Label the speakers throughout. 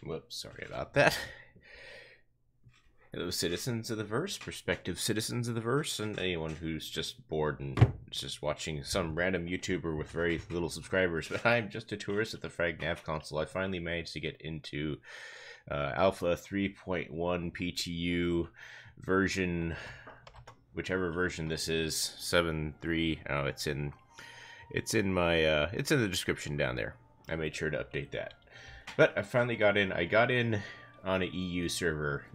Speaker 1: Whoops, sorry about that. Hello, citizens of the verse, prospective citizens of the verse, and anyone who's just bored and just watching some random YouTuber with very little subscribers. But I'm just a tourist at the Frag Nav console. I finally managed to get into Alpha 3.1 PTU version, whichever version this is, 7.3. Oh, it's in my it's in the description down there. I made sure to update that. But I finally got in. I got in on an EU server.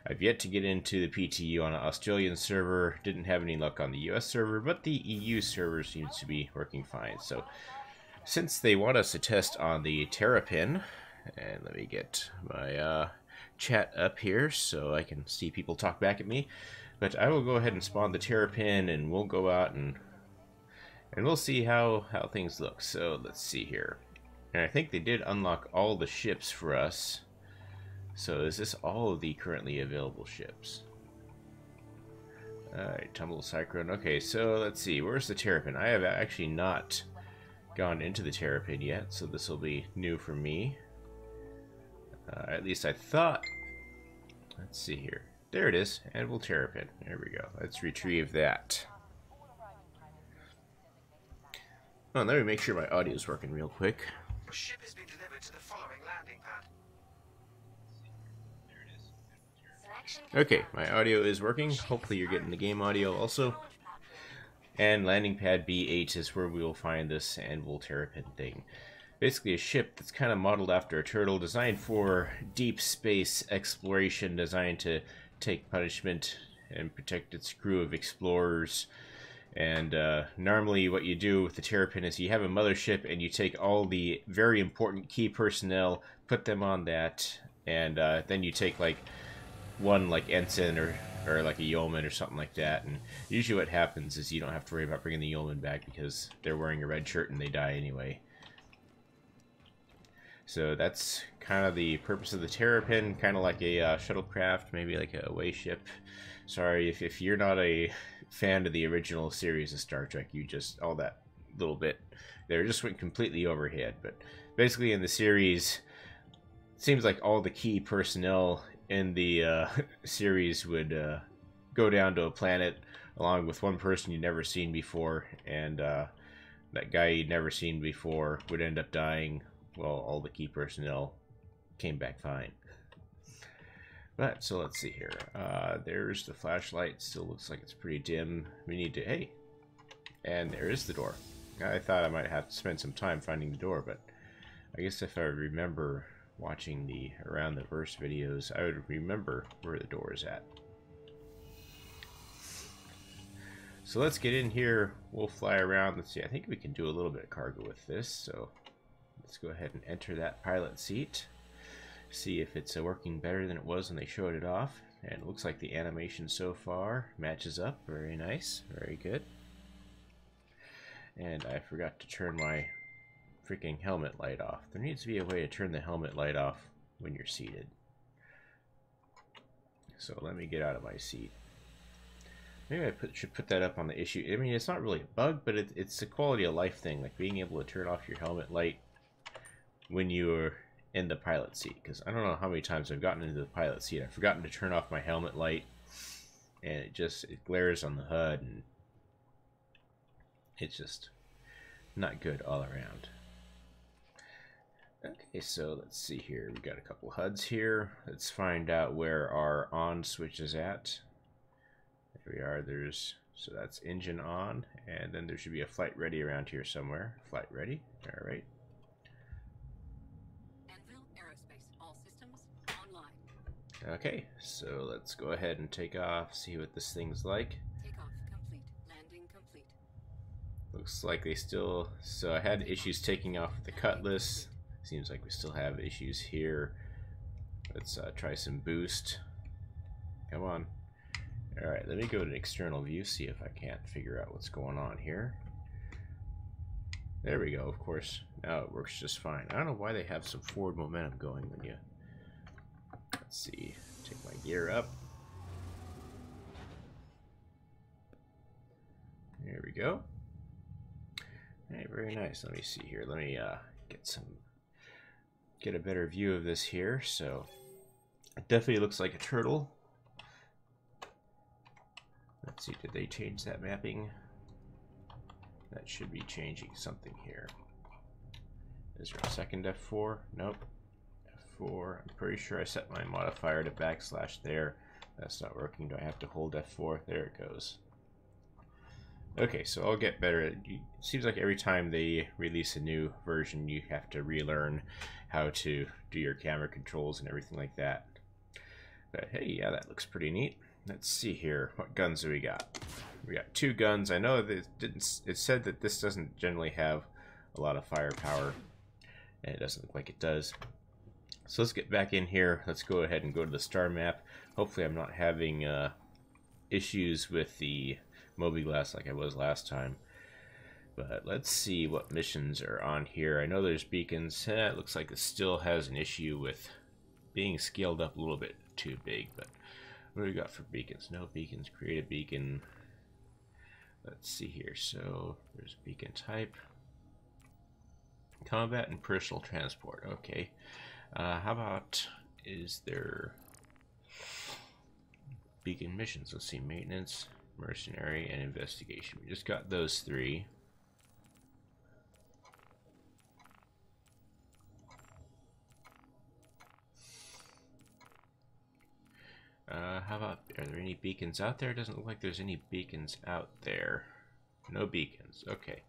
Speaker 1: I've yet to get into the PTU on an Australian server. Didn't have any luck on the US server, but the EU server seems to be working fine. So since they want us to test on the Terrapin, and let me get my chat up here so I can see people talk back at me. But I will go ahead and spawn the Terrapin, and we'll go out and we'll see how things look. So let's see here. And I think they did unlock all the ships for us. So is this all of the currently available ships? Alright, Tumble Cyclone. Okay, so let's see. Where's the Terrapin? I have actually not gone into the Terrapin yet, so this will be new for me. At least I thought. Let's see here. There it is. Anvil Terrapin. There we go. Let's retrieve that. Oh, let me make sure my audio is working real quick.
Speaker 2: Ship has been delivered to the following landing pad.
Speaker 1: Okay, my audio is working. Hopefully you're getting the game audio also. And landing pad B8 is where we will find this Anvil Terrapin thing. Basically a ship that's kind of modeled after a turtle, designed for deep space exploration, designed to take punishment and protect its crew of explorers. And normally what you do with the Terrapin is you have a mothership and you take all the very important key personnel, put them on that, and then you take like one like ensign or like a yeoman or something like that. And usually what happens is you don't have to worry about bringing the yeoman back because they're wearing a red shirt and they die anyway. So that's kind of the purpose of the Terrapin, kind of like a shuttlecraft, maybe like a way ship. Sorry if you're not a fan of the original series of Star Trek, you just, all that little bit there just went completely overhead. But basically in the series, it seems like all the key personnel in the series would go down to a planet along with one person you'd never seen before, and that guy you'd never seen before would end up dying. Well, all the key personnel came back fine. But, so let's see here. There's the flashlight. Still looks like it's pretty dim. We need to... Hey! And there is the door. I thought I might have to spend some time finding the door, but I guess if I remember watching the Around the Verse videos, I would remember where the door is at. So let's get in here. We'll fly around. Let's see. I think we can do a little bit of cargo with this, so let's go ahead and enter that pilot seat. See if it's working better than it was when they showed it off. And it looks like the animation so far matches up. Very nice. Very good. And I forgot to turn my freaking helmet light off. There needs to be a way to turn the helmet light off when you're seated. So let me get out of my seat. Maybe I should put that up on the issue. I mean, it's not really a bug, but it's a quality of life thing. Like being able to turn off your helmet light when you're in the pilot seat, because I don't know how many times I've gotten into the pilot seat. I've forgotten to turn off my helmet light, and it glares on the HUD, and it's just not good all around. Okay, so let's see here. We got a couple HUDs here. Let's find out where our on switch is at. There we are. So that's engine on, and then there should be a flight ready around here somewhere. Flight ready. All right. Okay, so let's go ahead and take off, see what this thing's like.
Speaker 3: Takeoff complete. Landing complete.
Speaker 1: Looks like they still... So I had issues taking off the Cutlass. Seems like we still have issues here. Let's try some boost. Come on. Alright, let me go to an external view, see if I can't figure out what's going on here. There we go, of course. Now it works just fine. I don't know why they have some forward momentum going when you... Let's see, take my gear up. There we go. Hey, very nice. Let me see here. Let me get some get a better view of this here. So it definitely looks like a turtle. Let's see, did they change that mapping? That should be changing something here. Is there a second F4? Nope. F4. I'm pretty sure I set my modifier to / there. That's not working. Do I have to hold F4? There it goes. Okay, so I'll get better. It seems like every time they release a new version, you have to relearn how to do your camera controls and everything like that. But hey, yeah, that looks pretty neat. Let's see here. What guns do we got? We got 2 guns. I know that it said that this doesn't generally have a lot of firepower, and it doesn't look like it does. So let's get back in here. Let's go ahead and go to the star map. Hopefully I'm not having issues with the mobiGlas like I was last time. But let's see what missions are on here. I know there's beacons. It looks like it still has an issue with being scaled up a little bit too big. But what do we got for beacons? No beacons. Create a beacon. Let's see here. So there's beacon type. Combat and personal transport. Okay. How about, is there beacon missions? Let's see. Maintenance, mercenary, and investigation. We just got those 3. How about, are there any beacons out there? It doesn't look like there's any beacons out there. No beacons. Okay.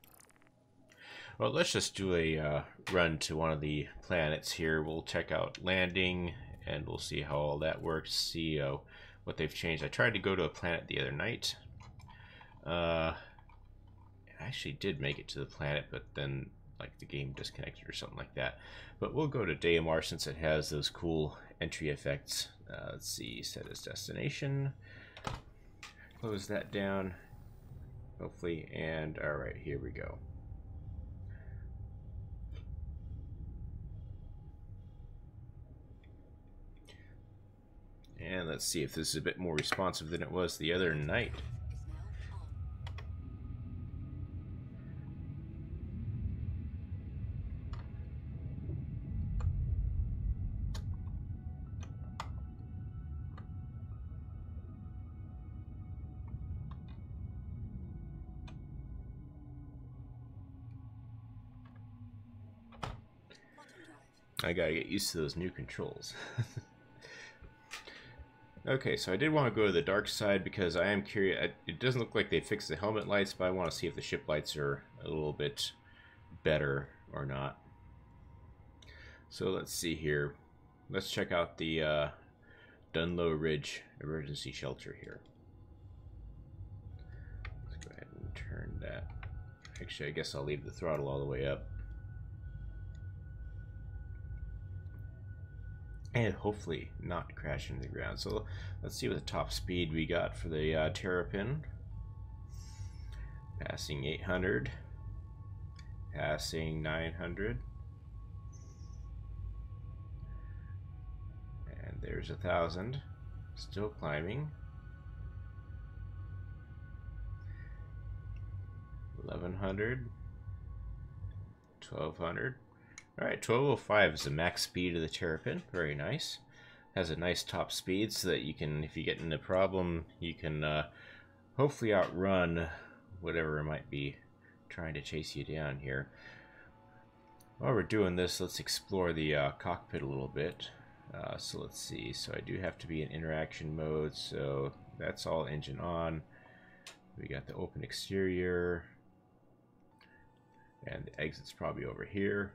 Speaker 1: Well, let's just do a run to one of the planets here. We'll check out landing, and we'll see how all that works, see what they've changed. I tried to go to a planet the other night. I actually did make it to the planet, but then like the game disconnected or something like that. But we'll go to Daymar since it has those cool entry effects. Let's see, set as destination. Close that down, hopefully, and all right, here we go. And let's see if this is a bit more responsive than it was the other night. I gotta get used to those new controls. Okay, so I did want to go to the dark side because I am curious. It doesn't look like they fixed the helmet lights, but I want to see if the ship lights are a little bit better or not. So let's see here. Let's check out the Dunlow Ridge emergency shelter here. Let's go ahead and turn that. Actually, I guess I'll leave the throttle all the way up. And hopefully not crash into the ground. So let's see what the top speed we got for the Terrapin. Passing 800. Passing 900. And there's 1,000. Still climbing. 1,100. 1,200. Alright, 1205 is the max speed of the Terrapin. Very nice. Has a nice top speed so that you can, if you get in a problem, you can hopefully outrun whatever might be trying to chase you down here. While we're doing this, let's explore the cockpit a little bit. So let's see. So I do have to be in interaction mode, so that's all engine on. We got the open exterior. And the exit's probably over here.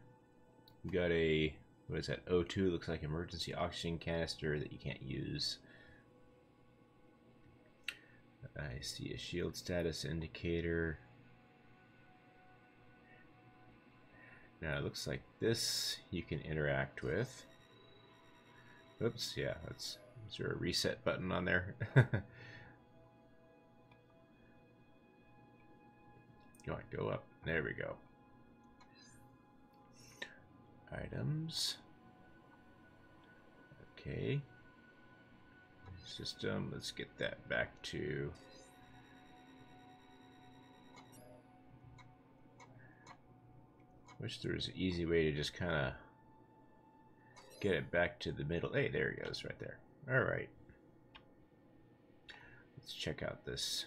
Speaker 1: We got a, what is that, O2, looks like emergency oxygen canister that you can't use. I see a shield status indicator. Now it looks like this you can interact with. Oops, yeah, is there a reset button on there? Go on, go up. There we go. Items. Okay. System, let's get that back to wish there was an easy way to just kind of get it back to the middle. Hey, there it goes, right there. All right. Let's check out this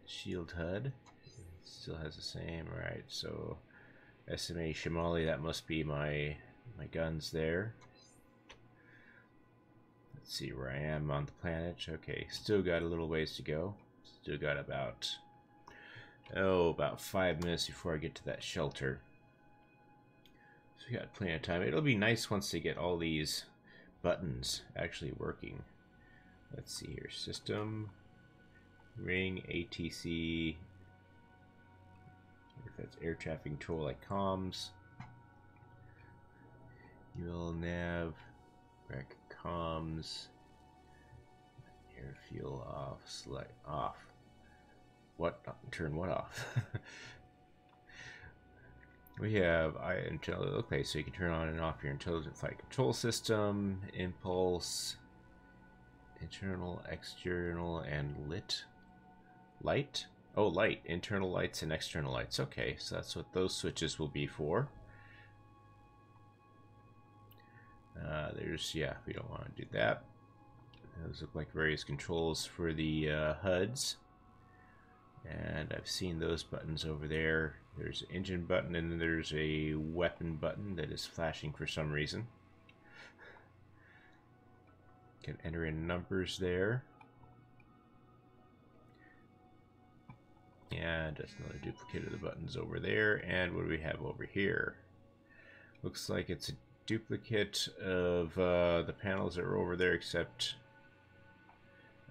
Speaker 1: shield HUD. Still has the same. All right, so SMA Shimali, that must be my guns there. Let's see where I am on the planet. Okay, still got a little ways to go. Still got about 5 minutes before I get to that shelter. So we got plenty of time. It'll be nice once they get all these buttons actually working. Let's see here. System, ring, ATC. If that's air traffic control like comms. UL nav, rec comms, air fuel off, select off. What? Turn what off? We have okay, so you can turn on and off your intelligent flight control system, impulse, internal, external, and light. Oh, light, internal lights and external lights. Okay, so that's what those switches will be for. We don't want to do that. Those look like various controls for the HUDs. And I've seen those buttons over there. There's an engine button and then there's a weapon button that is flashing for some reason. Can enter in numbers there. And just another duplicate of the buttons over there. And what do we have over here? Looks like it's a duplicate of the panels that are over there, except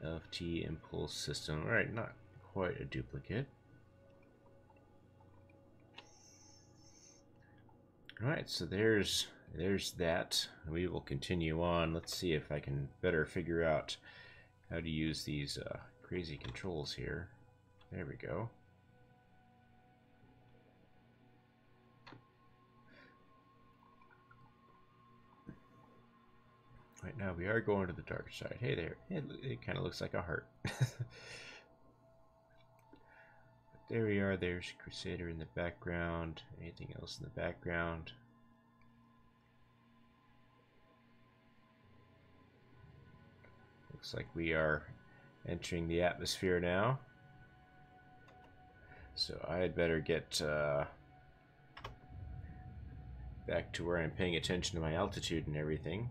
Speaker 1: LFT impulse system. Alright, not quite a duplicate. Alright, so there's that. We will continue on. Let's see if I can better figure out how to use these crazy controls here. There we go. Right now we are going to the dark side. Hey there. It kind of looks like a heart. But there we are. There's Crusader in the background. Anything else in the background? Looks like we are entering the atmosphere now. So I had better get back to where I'm paying attention to my altitude and everything.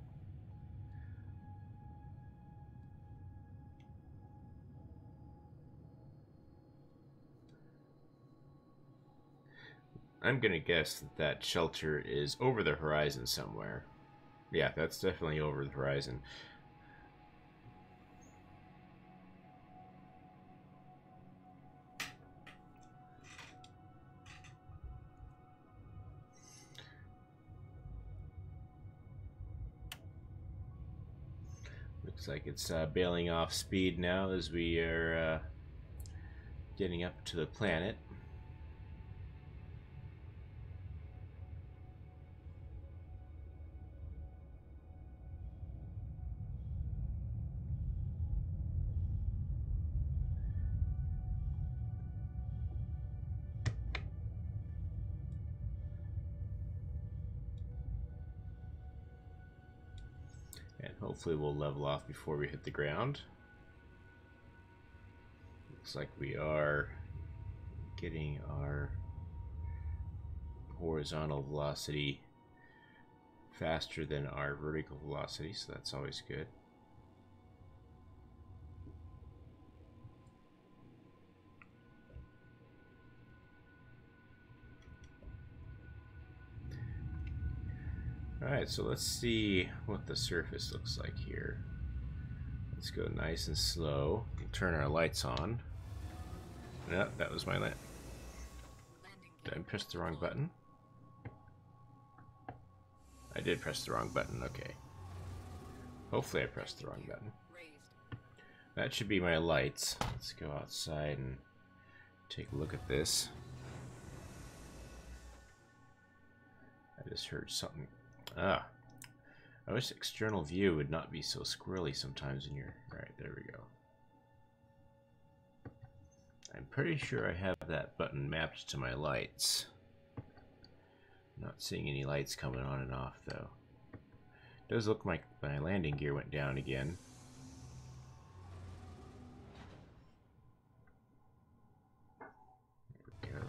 Speaker 1: I'm gonna guess that that shelter is over the horizon somewhere. Yeah, that's definitely over the horizon. Looks like it's bailing off speed now as we are getting up to the planet. And hopefully we'll level off before we hit the ground. Looks like we are getting our horizontal velocity faster than our vertical velocity, so that's always good. Alright, so let's see what the surface looks like here. Let's go nice and slow. We'll turn our lights on. No, that was my light. Did I press the wrong button? I did press the wrong button, okay. Hopefully I pressed the wrong button. That should be my lights. Let's go outside and take a look at this. I just heard something. Ah, I wish external view would not be so squirrely sometimes in your... Right, there we go. I'm pretty sure I have that button mapped to my lights. Not seeing any lights coming on and off though. Does look like my landing gear went down again. There we go.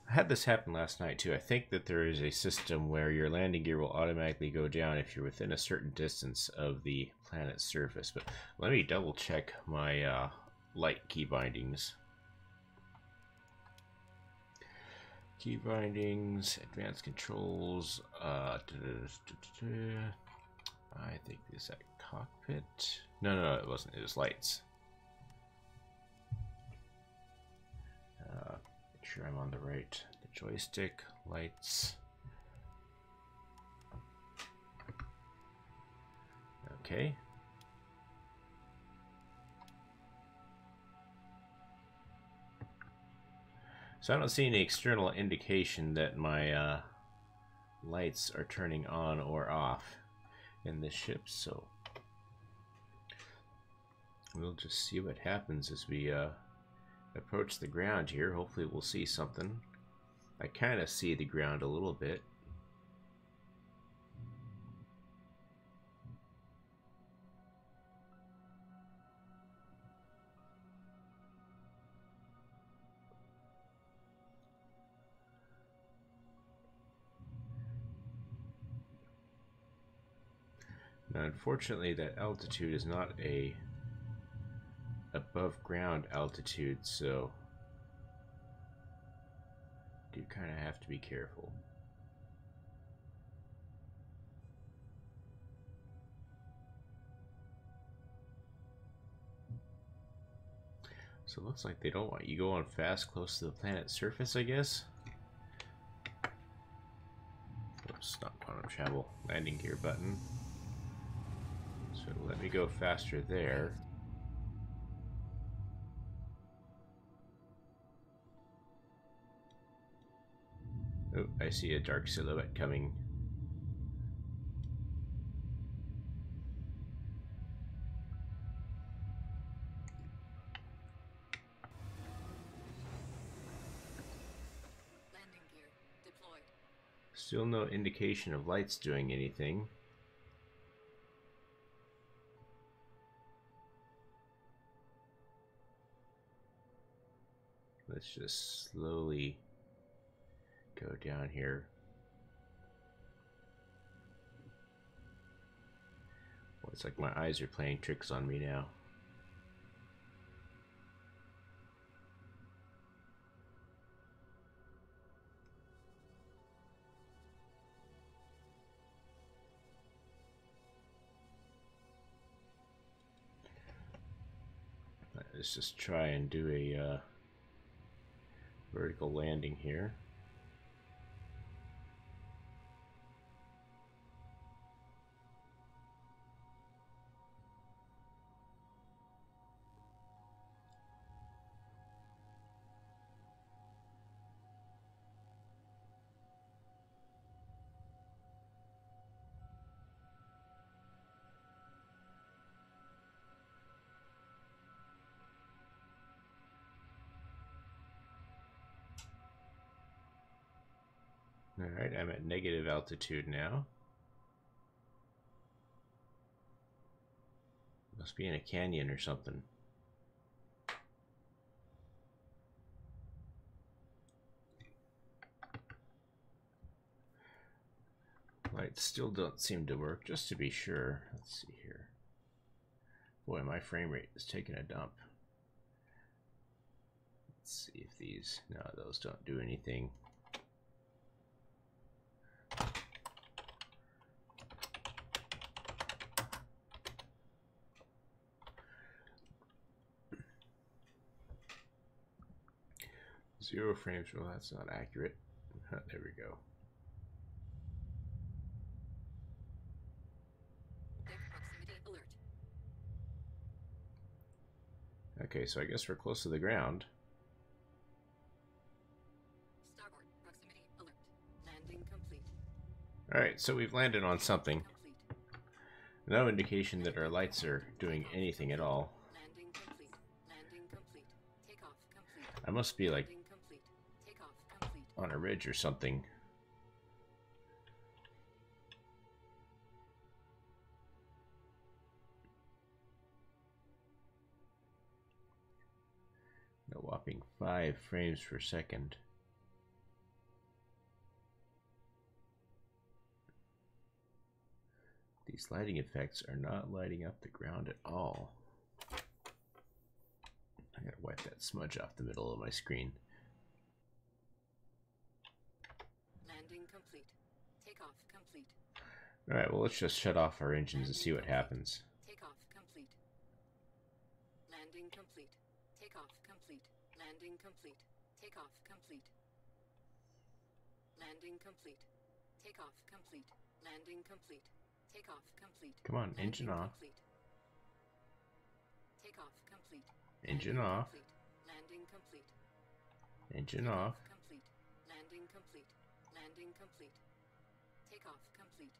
Speaker 1: I had this happen last night too. I think that there is a system where your landing gear will automatically go down if you're within a certain distance of the planet's surface. But let me double check my light key bindings. Key bindings, advanced controls. I think is that cockpit? No, it wasn't. It was lights. Make sure I'm on the right. The joystick, lights. Okay. So I don't see any external indication that my lights are turning on or off in this ship, so we'll just see what happens as we approach the ground here. Hopefully we'll see something. I kind of see the ground a little bit. Now, unfortunately, that altitude is not a above ground altitude, so you kind of have to be careful. So it looks like they don't want you going fast close to the planet's surface, I guess. Oops, not quantum travel. Landing gear button. So let me go faster there. Oh, I see a dark silhouette coming.
Speaker 3: Landing gear deployed.
Speaker 1: Still no indication of lights doing anything. Let's just slowly go down here. Well, it's like my eyes are playing tricks on me now. Let's just try and do a vertical landing here. Alright, I'm at negative altitude now. Must be in a canyon or something. Lights still don't seem to work, just to be sure. Let's see here. Boy, my frame rate is taking a dump. Let's see if these... No, those don't do anything. Zero frames, well, that's not accurate. There we go.
Speaker 3: Deck proximity alert.
Speaker 1: Okay, so I guess we're close to the ground.
Speaker 3: Starboard proximity alert. Landing complete.
Speaker 1: Alright, so we've landed on something.
Speaker 3: Complete.
Speaker 1: No indication that our lights are doing anything at all.
Speaker 3: Landing complete. Landing complete. Takeoff complete.
Speaker 1: I must be like
Speaker 3: Landing complete. Takeoff complete.
Speaker 1: on a ridge or something. whopping 5 frames per second. These lighting effects are not lighting up the ground at all. I gotta wipe that smudge off the middle of my screen.
Speaker 3: Landing complete. Takeoff complete.
Speaker 1: Alright, well, let's just shut off our engines and see what happens.
Speaker 3: Takeoff complete. Landing complete. Takeoff complete. Landing complete. Takeoff complete. Landing complete. Takeoff complete. Landing complete. Takeoff complete.
Speaker 1: Come on, engine off.
Speaker 3: Takeoff complete.
Speaker 1: Engine off.
Speaker 3: Landing complete.
Speaker 1: Engine off.
Speaker 3: Complete. Landing complete. Landing complete. Takeoff complete.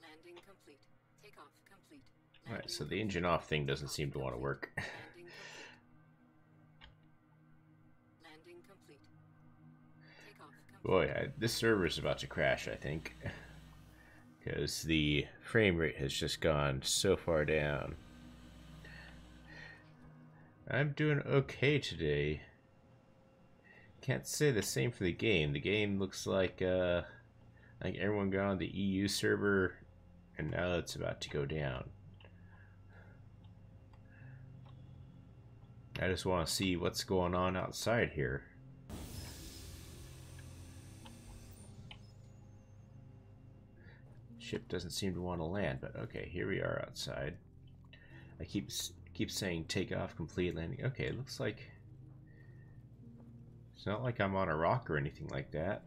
Speaker 3: Landing complete. Takeoff complete.
Speaker 1: Alright, so the engine off thing doesn't seem to want to work.
Speaker 3: Landing complete. Takeoff complete.
Speaker 1: Boy, this server is about to crash, I think. Because the frame rate has just gone so far down. I'm doing okay today. Can't say the same for the game. The game looks like everyone got on the EU server, and now it's about to go down. I just want to see what's going on outside here. Ship doesn't seem to want to land, but okay, here we are outside. I keep saying takeoff complete, landing. Okay, it looks like it's not like I'm on a rock or anything like that.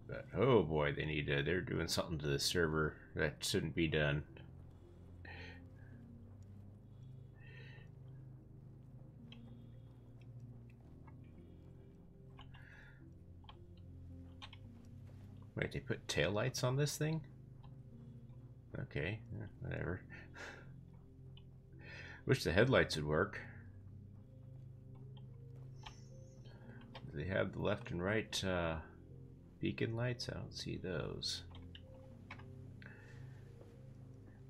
Speaker 1: But oh boy, they're doing something to the server that shouldn't be done. Wait, they put taillights on this thing? Okay, whatever. Wish the headlights would work. Do they have the left and right beacon lights? I don't see those.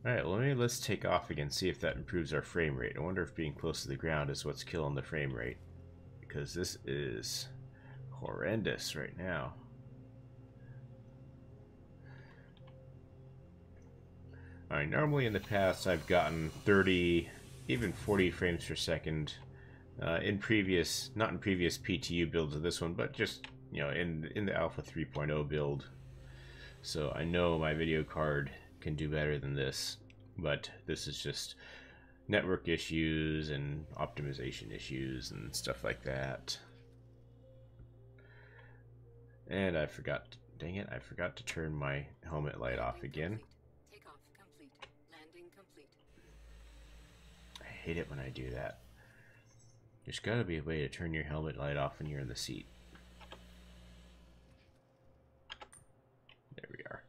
Speaker 1: Alright, well let's take off again, see if that improves our frame rate. I wonder if being close to the ground is what's killing the frame rate. Because this is horrendous right now. Alright, normally in the past I've gotten 30, even 40 frames per second not in previous PTU builds of this one, but just, you know, in the Alpha 3.0 build. So I know my video card can do better than this, but this is just network issues and optimization issues and stuff like that. And I forgot, dang it, I forgot to turn my helmet light off again. I hate it when I do that. There's got to be a way to turn your helmet light off when you're in the seat. There we are.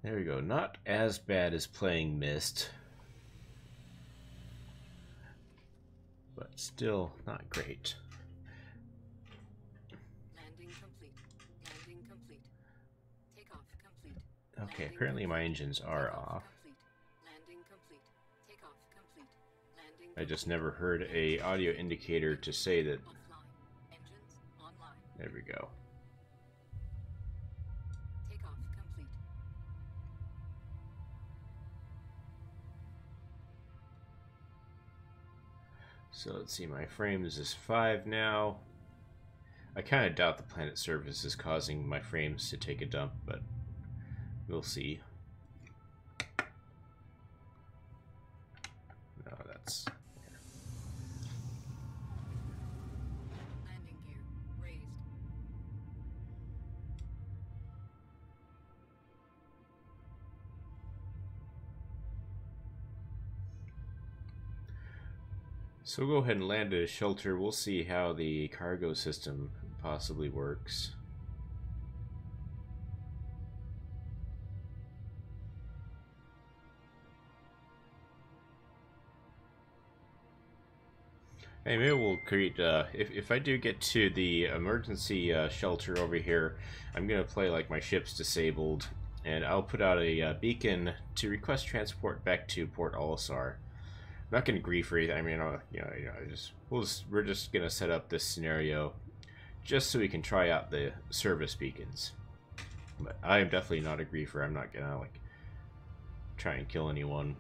Speaker 1: There we go. Not as bad as playing Myst, but still not great. Okay, apparently my engines are off. I just never heard a audio indicator to say that. There we go. So let's see, my frames is 5 now. I kind of doubt the planet surface is causing my frames to take a dump, but we'll see. No, that's...
Speaker 3: Landing gear raised.
Speaker 1: So we'll go ahead and land at a shelter. We'll see how the cargo system possibly works. Hey, maybe we'll create, if I do get to the emergency shelter over here, I'm going to play like my ship's disabled, and I'll put out a beacon to request transport back to Port Olisar. I'm not going to grief or anything. I mean, we're just going to set up this scenario just so we can try out the service beacons. But I am definitely not a griefer. I'm not going to, like, try and kill anyone.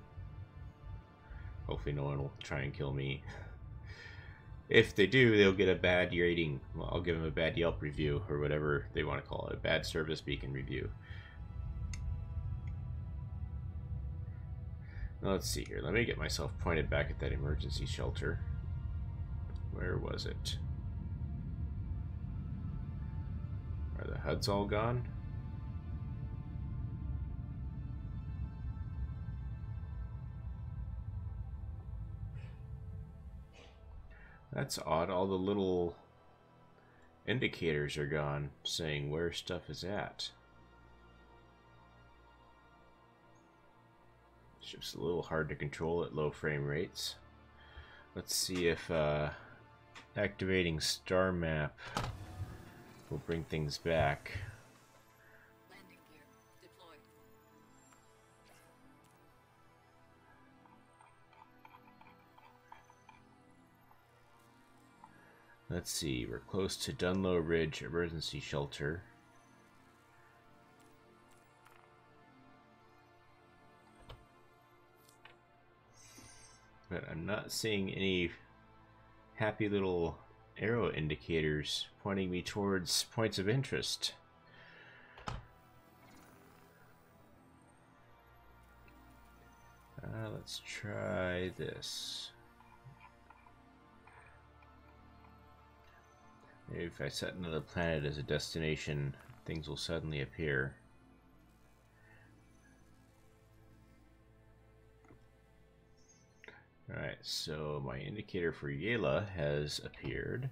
Speaker 1: Hopefully no one will try and kill me. If they do, they'll get a bad rating. Well, I'll give them a bad Yelp review, or whatever they want to call it, a bad service beacon review. Now, let's see here. Let me get myself pointed back at that emergency shelter. Where was it? Are the HUDs all gone? That's odd. All the little indicators are gone, saying where stuff is at. Ship's a little hard to control at low frame rates. Let's see if activating star map will bring things back.
Speaker 3: Landing gear deployed.
Speaker 1: Let's see, we're close to Dunlow Ridge Emergency Shelter. But I'm not seeing any happy little arrow indicators pointing me towards points of interest. Let's try this. Maybe if I set another planet as a destination, things will suddenly appear. Alright, so my indicator for Yela has appeared.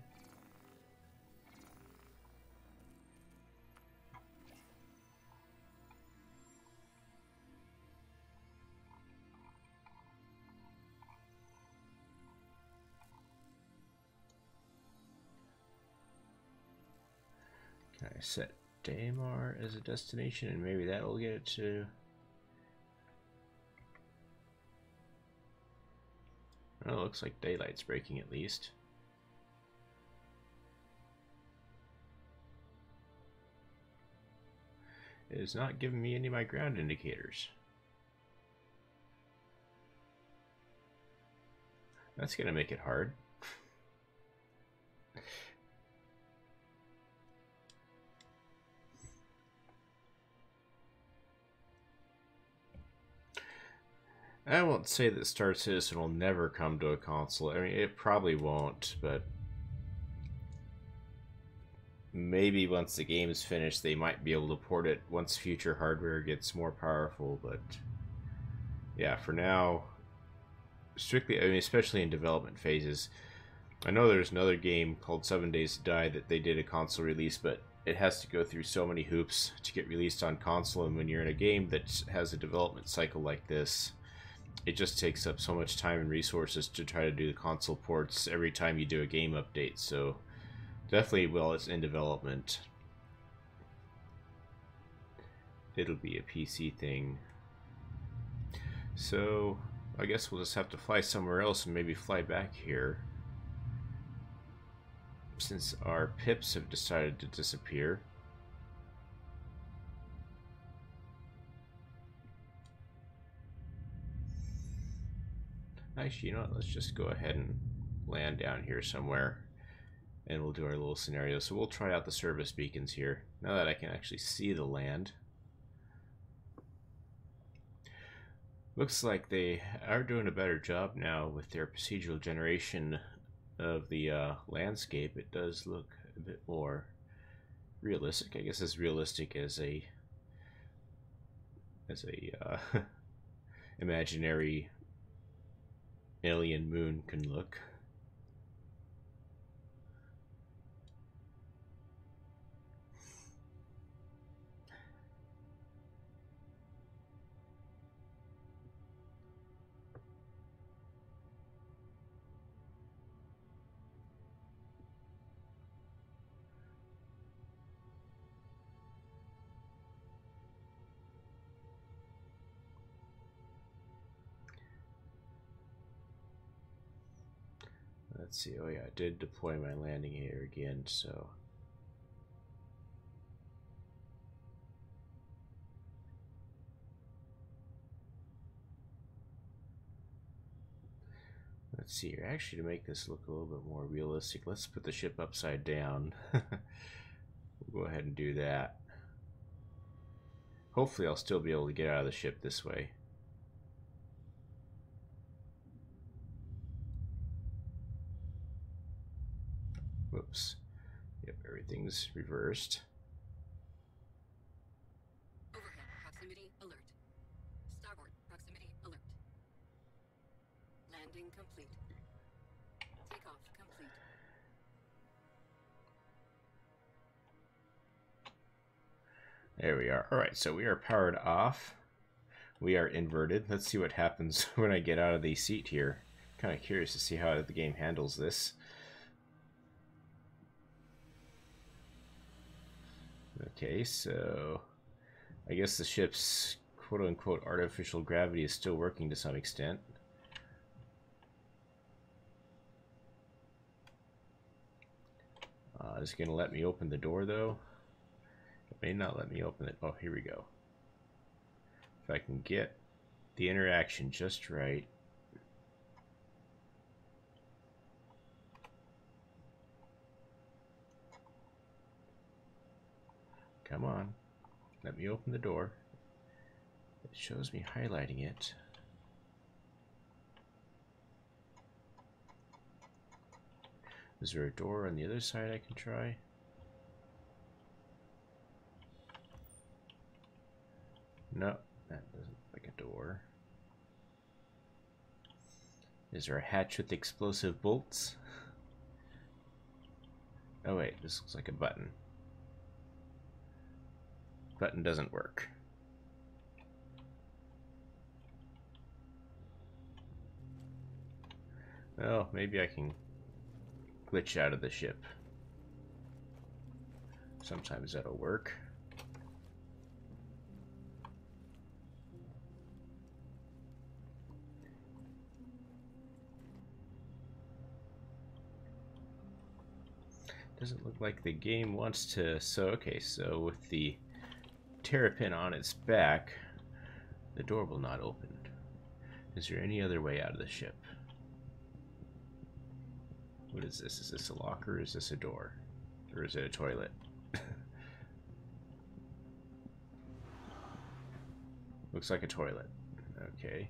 Speaker 1: Can I set Daymar as a destination, and maybe that will get it to... Oh, looks like daylight's breaking at least. It is not giving me any of my ground indicators. That's gonna make it hard. I won't say that Star Citizen will never come to a console. I mean, it probably won't, but maybe once the game is finished, they might be able to port it once future hardware gets more powerful. But yeah, for now, strictly, I mean, especially in development phases. I know there's another game called 7 Days to Die that they did a console release, but it has to go through so many hoops to get released on console, and when you're in a game that has a development cycle like this, it just takes up so much time and resources to try to do the console ports every time you do a game update. So definitely, while it's in development, it'll be a PC thing. So I guess we'll just have to fly somewhere else and maybe fly back here, since our pips have decided to disappear. Actually, you know what? Let's just go ahead and land down here somewhere, and we'll do our little scenario. So we'll try out the service beacons here, now that I can actually see the land. Looks like they are doing a better job now with their procedural generation of the landscape. It does look a bit more realistic. I guess as realistic as a imaginary alien moon can look. Let's see. Oh yeah, I did deploy my landing gear again, so let's see here. Actually, to make this look a little bit more realistic, let's put the ship upside down. We'll go ahead and do that. Hopefully I'll still be able to get out of the ship this way. Whoops. Yep, everything's reversed.
Speaker 3: Overhead proximity alert. Starboard proximity alert. Landing complete. Takeoff complete.
Speaker 1: There we are. Alright, so we are powered off. We are inverted. Let's see what happens when I get out of the seat here. Kind of curious to see how the game handles this. Okay, so I guess the ship's quote-unquote artificial gravity is still working to some extent. Is it going to let me open the door, though? It may not let me open it. Oh, here we go. If I can get the interaction just right. Come on. Let me open the door. It shows me highlighting it. Is there a door on the other side I can try? No, that doesn't look like a door. Is there a hatch with explosive bolts? Oh wait, this looks like a button. Button doesn't work. Well, maybe I can glitch out of the ship. Sometimes that'll work. Doesn't look like the game wants to. So okay, so with the terrapin on its back, the door will not open. Is there any other way out of the ship? What is this? Is this a locker? Is this a door? Or is it a toilet? Looks like a toilet. Okay.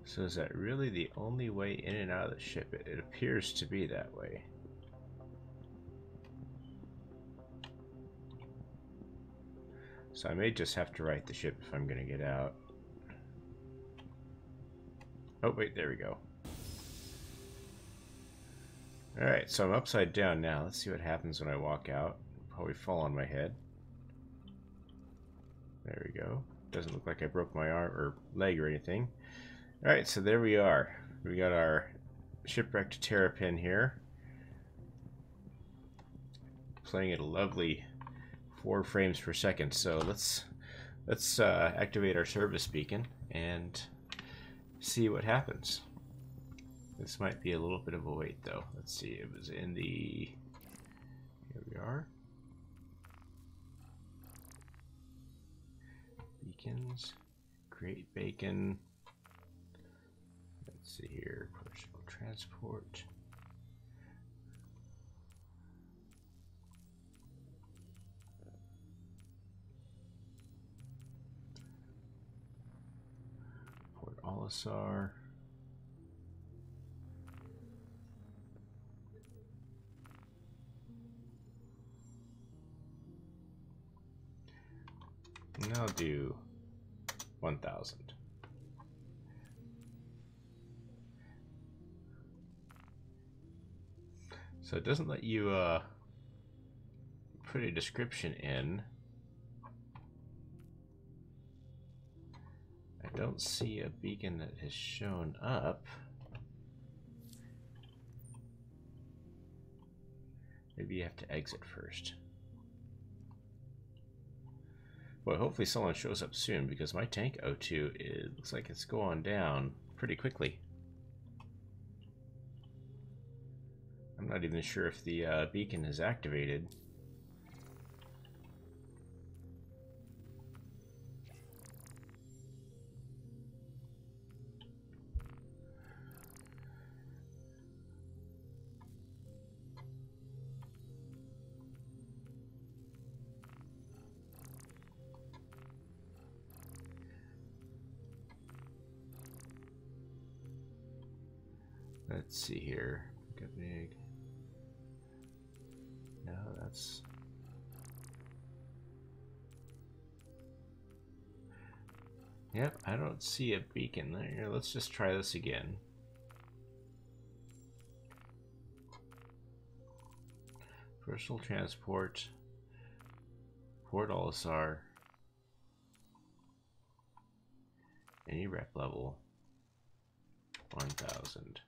Speaker 1: So is that really the only way in and out of the ship? It appears to be that way. So I may just have to right the ship if I'm going to get out. Oh wait, there we go. Alright, so I'm upside down now. Let's see what happens when I walk out. Probably fall on my head. There we go. Doesn't look like I broke my arm or leg or anything. Alright, so there we are. We got our shipwrecked terrapin here. Playing at a lovely 4 frames per second. So let's activate our service beacon and see what happens. This might be a little bit of a wait though. Let's see, it was in the... Here we are. Beacons. Create beacon. Let's see here. Personal transport. Port Olisar. And I'll do 1,000. So it doesn't let you put a description in. I I don't see a beacon that has shown up. Maybe you have to exit first. Well, hopefully someone shows up soon, because my tank O2, it looks like it's going down pretty quickly. I'm not even sure if the beacon is activated. Let's see here. Get big. No, that's... Yep, I don't see a beacon there. Let's just try this again. Personal transport. Port LSR. Any rep level. 1000.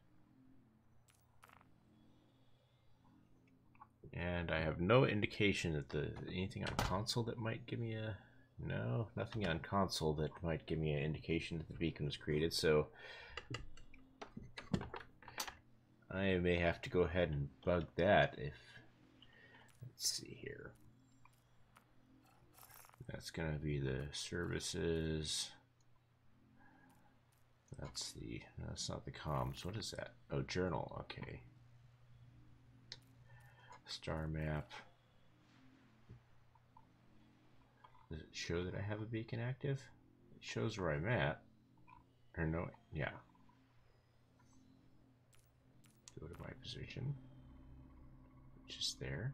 Speaker 1: And I have no indication that anything on console that might give me a... No, nothing on console that might give me an indication that the beacon was created, so I may have to go ahead and bug that if... Let's see here. That's going to be the services. That's the... No, that's not the comms. What is that? Oh, journal. Okay. Star map. Does it show that I have a beacon active? It shows where I'm at. Or no, yeah. Go to my position, which is there.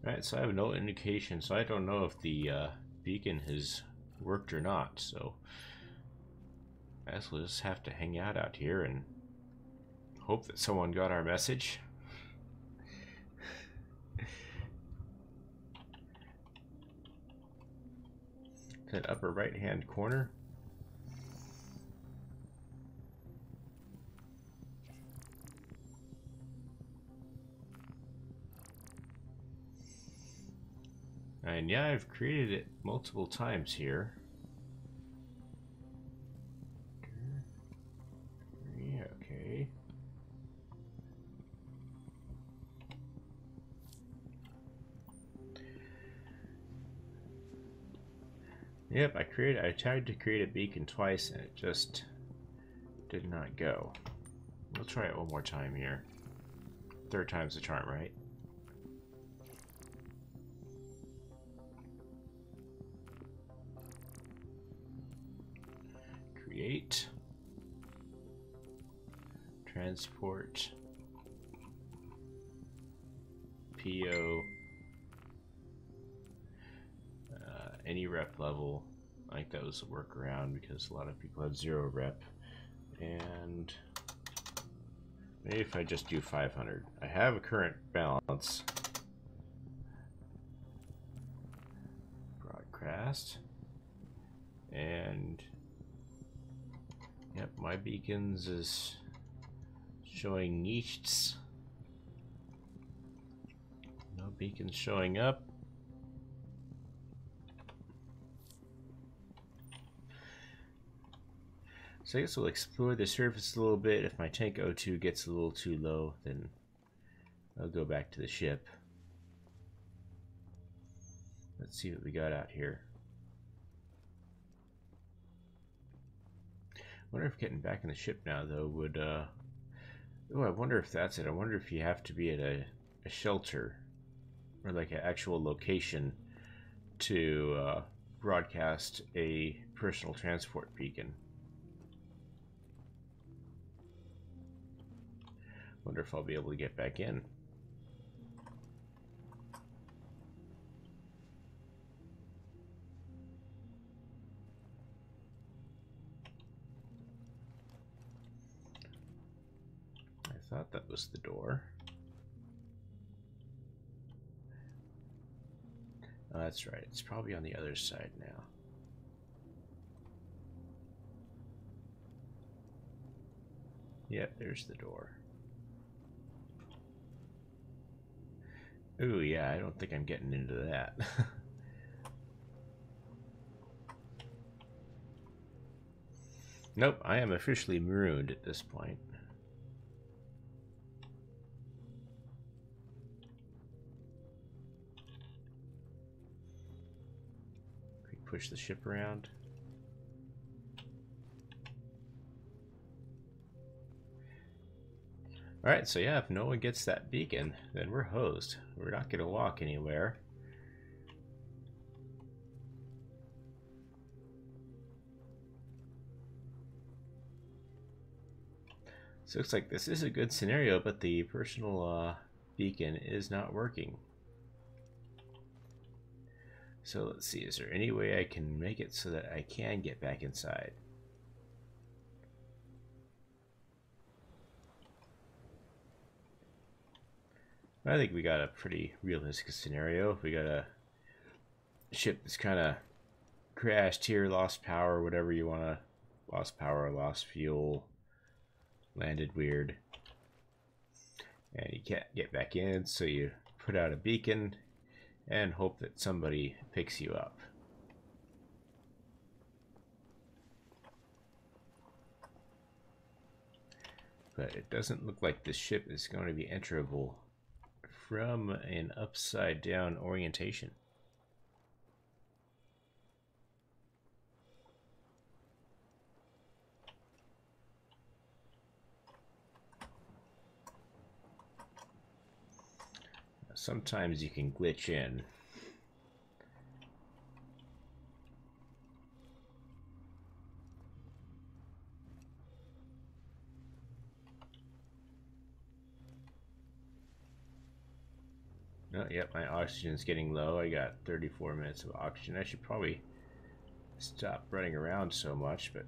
Speaker 1: Alright, so I have no indication, so I don't know if the beacon has worked or not, so I guess we'll just have to hang out here and hope that someone got our message. That upper right hand corner. And yeah, I've created it multiple times here. Yeah, okay. Yep, I tried to create a beacon twice and it just did not go. We'll try it one more time here. Third time's the charm, right? Create. Transport. PO. Any rep level. I think that was a workaround because a lot of people have 0 rep. And maybe if I just do 500. I have a current balance. Broadcast. And yep, my beacons is showing niches. No beacons showing up. So I guess we'll explore the surface a little bit. If my tank O2 gets a little too low, then I'll go back to the ship. Let's see what we got out here. I wonder if getting back in the ship now, though, would... Oh, I wonder if that's it. I wonder if you have to be at a shelter or like an actual location to broadcast a personal transport beacon. Wonder if I'll be able to get back in. was the door. Oh, that's right. It's probably on the other side now. Yep, there's the door. Ooh, yeah, I don't think I'm getting into that. Nope, I am officially marooned at this point. We push the ship around. Alright, so yeah, if no one gets that beacon, then we're hosed. We're not going to walk anywhere. So it looks like this is a good scenario, but the personal beacon is not working. So let's see, is there any way I can make it so that I can get back inside? I think we got a pretty realistic scenario. We got a ship that's kind of crashed here, lost power, whatever you want to, lost power, lost fuel, landed weird, and you can't get back in, so you put out a beacon and hope that somebody picks you up. But it doesn't look like this ship is going to be enterable from an upside down orientation. Sometimes you can glitch in. Oh, yep, my oxygen's getting low. I got 34 minutes of oxygen. I should probably stop running around so much, but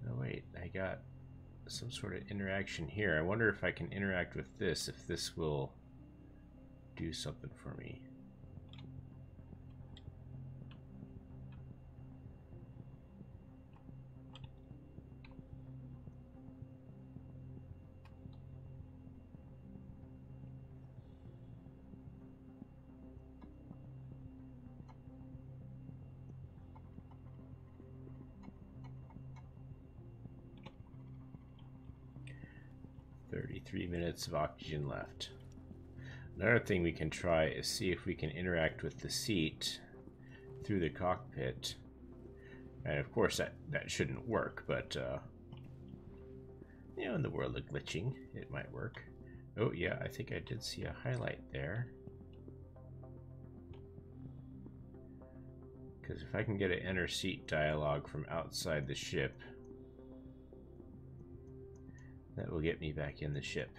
Speaker 1: no, wait, I got some sort of interaction here. I wonder if I can interact with this, if this will do something for me. Three minutes of oxygen left. Another thing we can try is see if we can interact with the seat through the cockpit. And of course that shouldn't work, but you know, in the world of glitching, it might work. Oh yeah, I think I did see a highlight there. Because if I can get an enter seat dialogue from outside the ship, that will get me back in the ship.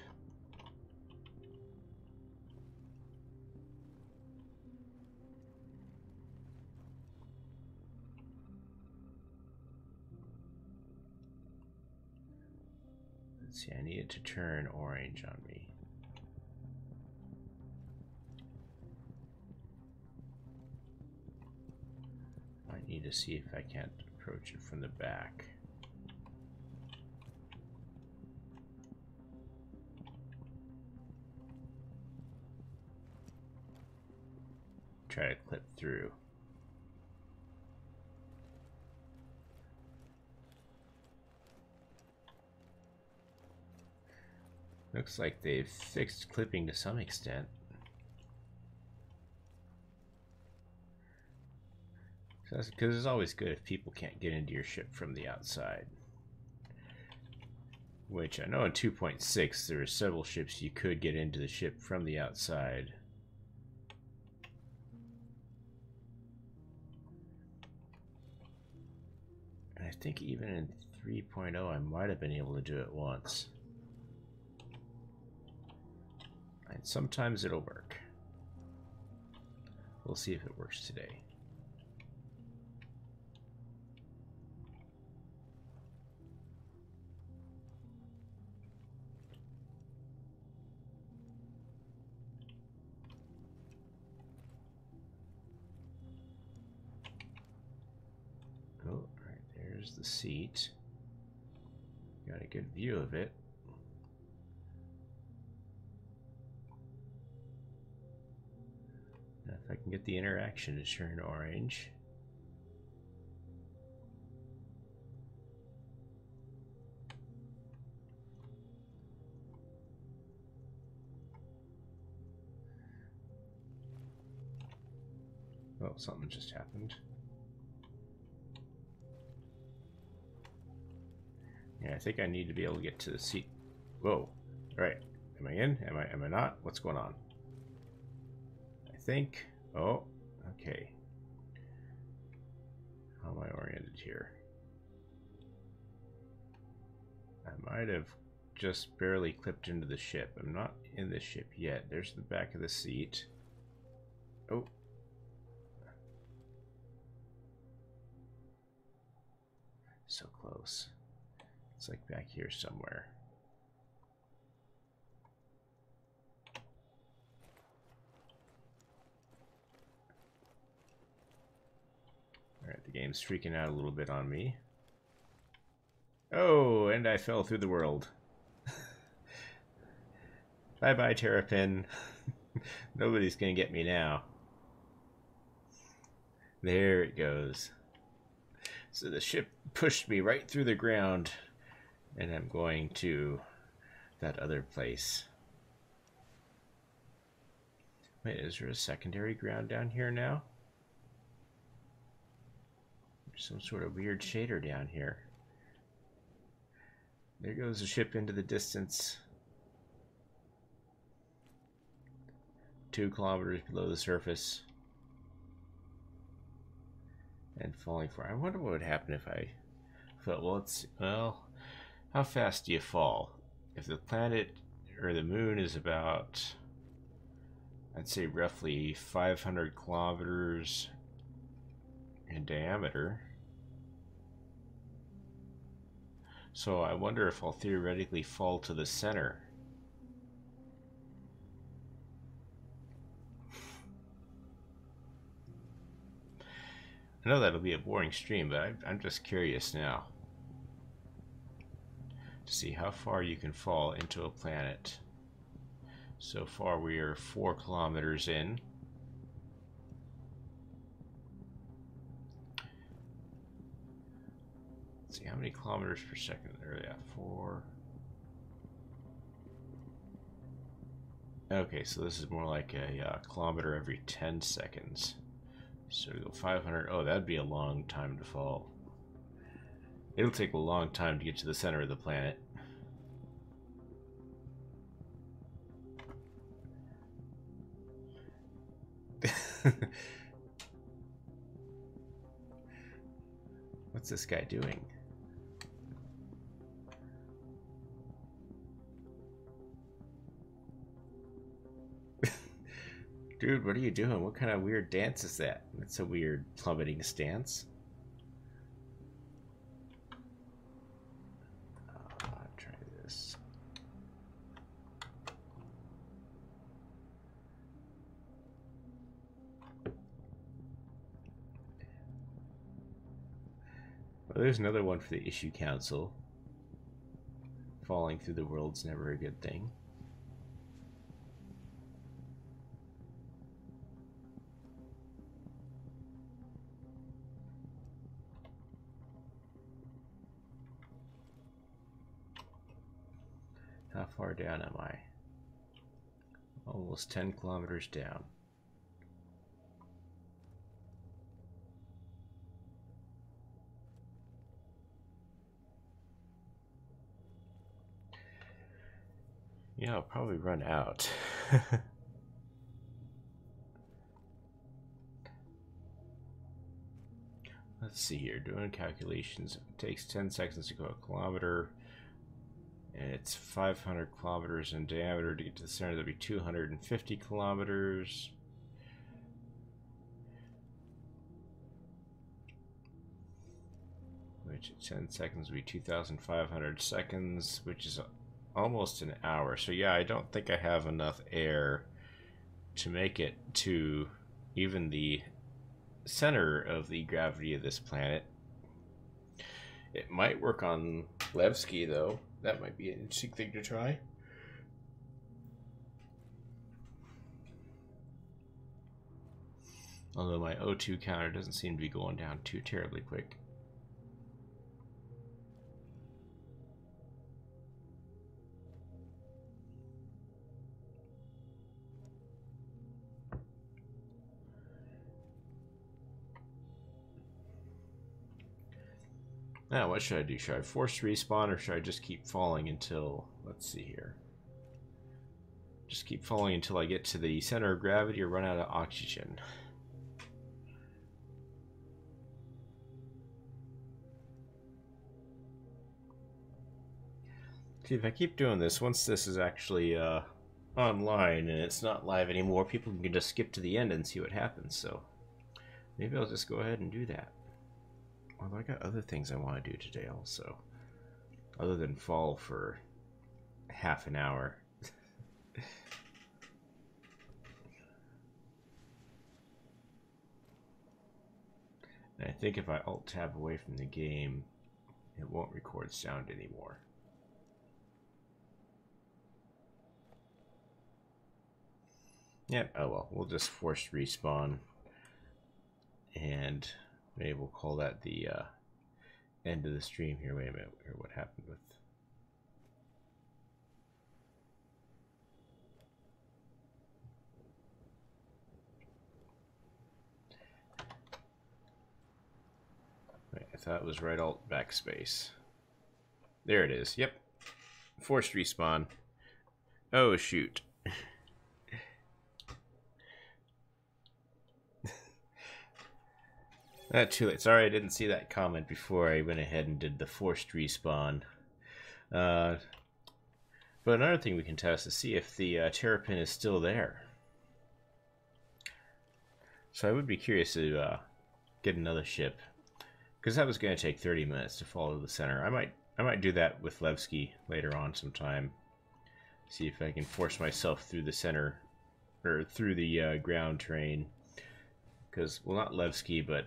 Speaker 1: Let's see, I need it to turn orange on me. I need to see if I can't approach it from the back. Try to clip through. Looks like they've fixed clipping to some extent. Because it's always good if people can't get into your ship from the outside. Which I know in 2.6 there are several ships you could get into the ship from the outside. And I think even in 3.0 I might have been able to do it once. And sometimes it'll work. We'll see if it works today. Oh, all right, there's the seat. Got a good view of it. Now if I can get the interaction to turn orange. Oh, something just happened. Yeah, I think I need to be able to get to the seat. Whoa. Alright. Am I in? Am I not? What's going on? I think. Oh, okay. How am I oriented here? I might have just barely clipped into the ship. I'm not in the ship yet. There's the back of the seat. Oh. So close. It's like back here somewhere. Alright, the game's freaking out a little bit on me. Oh, and I fell through the world. Bye-bye, Terrapin. Nobody's gonna get me now. There it goes. So the ship pushed me right through the ground, and I'm going to that other place. Wait, is there a secondary ground down here now? There's some sort of weird shader down here. There goes the ship into the distance. 2 kilometers below the surface. And falling for. I wonder what would happen if I fell. Well, how fast do you fall? If the planet or the moon is about, I'd say roughly 500 kilometers in diameter. So I wonder if I'll theoretically fall to the center. I know that'll be a boring stream, but I'm just curious now to see how far you can fall into a planet. So far we are 4 kilometers in. Let's see, how many kilometers per second? There, yeah, 4. Okay, so this is more like a kilometer every 10 seconds. So we go 500. Oh, that'd be a long time to fall. It'll take a long time to get to the center of the planet. What's this guy doing? Dude, what are you doing? What kind of weird dance is that? It's a weird plummeting stance. Try this. Well, there's another one for the Issue Council. Falling through the world's never a good thing. How far down am I? Almost 10 kilometers down. Yeah, I'll probably run out. Let's see here, doing calculations. It takes 10 seconds to go a kilometer. And it's 500 kilometers in diameter to get to the center. That'd be 250 kilometers. which at 10 seconds would be 2,500 seconds, which is almost an hour. So yeah, I don't think I have enough air to make it to even the center of the gravity of this planet. It might work on Levski, though. That might be an interesting thing to try. Although my O2 counter doesn't seem to be going down too terribly quick. Now, what should I do? Should I force respawn, or should I just keep falling until... Let's see here. Just keep falling until I get to the center of gravity or run out of oxygen. See, if I keep doing this, once this is actually online and it's not live anymore, people can just skip to the end and see what happens. So maybe I'll just go ahead and do that. Although I got other things I want to do today also, other than fall for half an hour. And I think if I alt-tab away from the game, it won't record sound anymore. Yep, oh well, we'll just force respawn, and maybe we'll call that the end of the stream here. Wait a minute, here, what happened with... Wait, I thought it was right alt backspace. There it is, yep. Forced respawn. Oh shoot. Too late. Sorry, I didn't see that comment before I went ahead and did the forced respawn. But another thing we can test is see if the terrapin is still there. So I would be curious to get another ship, because that was going to take 30 minutes to fall to the center. I might do that with Levski later on sometime. See if I can force myself through the center, or through the ground terrain. Because, well, not Levski, but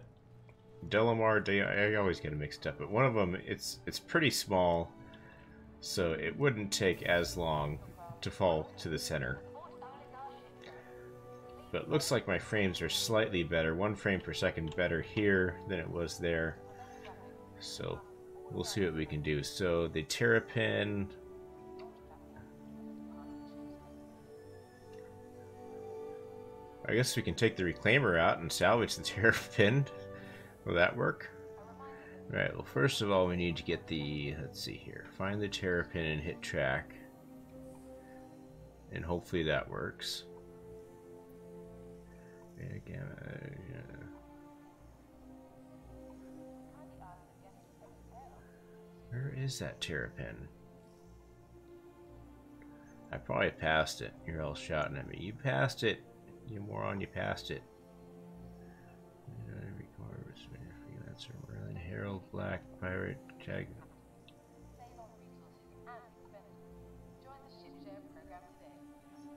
Speaker 1: Delamar, I always get them mixed up, but one of them, it's pretty small, so it wouldn't take as long to fall to the center. But it looks like my frames are slightly better, 1 frame per second better here than it was there. So we'll see what we can do. So the terrapin... I guess we can take the reclaimer out and salvage the terrapin. Will that work? Right, well, first of all, we need to get the... Let's see here. Find the terrapin and hit track. And hopefully that works. And again, where is that terrapin? I probably passed it. You're all shouting at me. You passed it. You moron, you passed it. Freelancer, Merlin, Herald, Black, Pirate, Jag.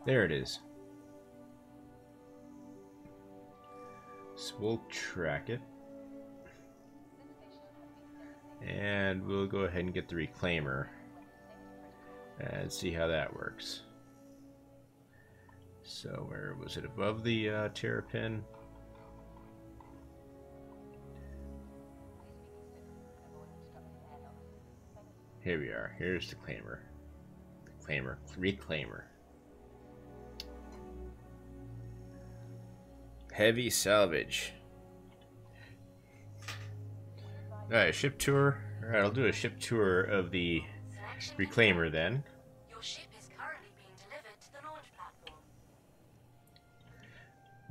Speaker 1: There it is. So we'll track it. And we'll go ahead and get the reclaimer and see how that works. So where was it? Above the terrapin? Here we are. Here's the reclaimer. Heavy salvage. Alright, ship tour. Alright, I'll do a ship tour of the reclaimer then.
Speaker 3: Your ship is currently being delivered to the launch platform.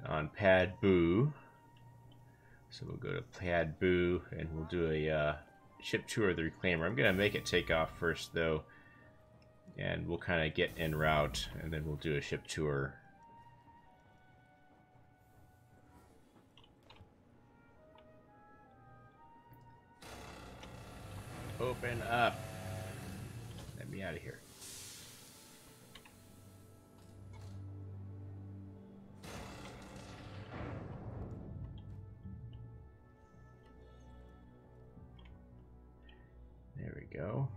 Speaker 1: On Pad Boo. So we'll go to Pad Boo and we'll do a ship tour of the reclaimer. I'm going to make it take off first though. And we'll kind of get en route and then we'll do a ship tour. Open up. Let me out of here. There we go.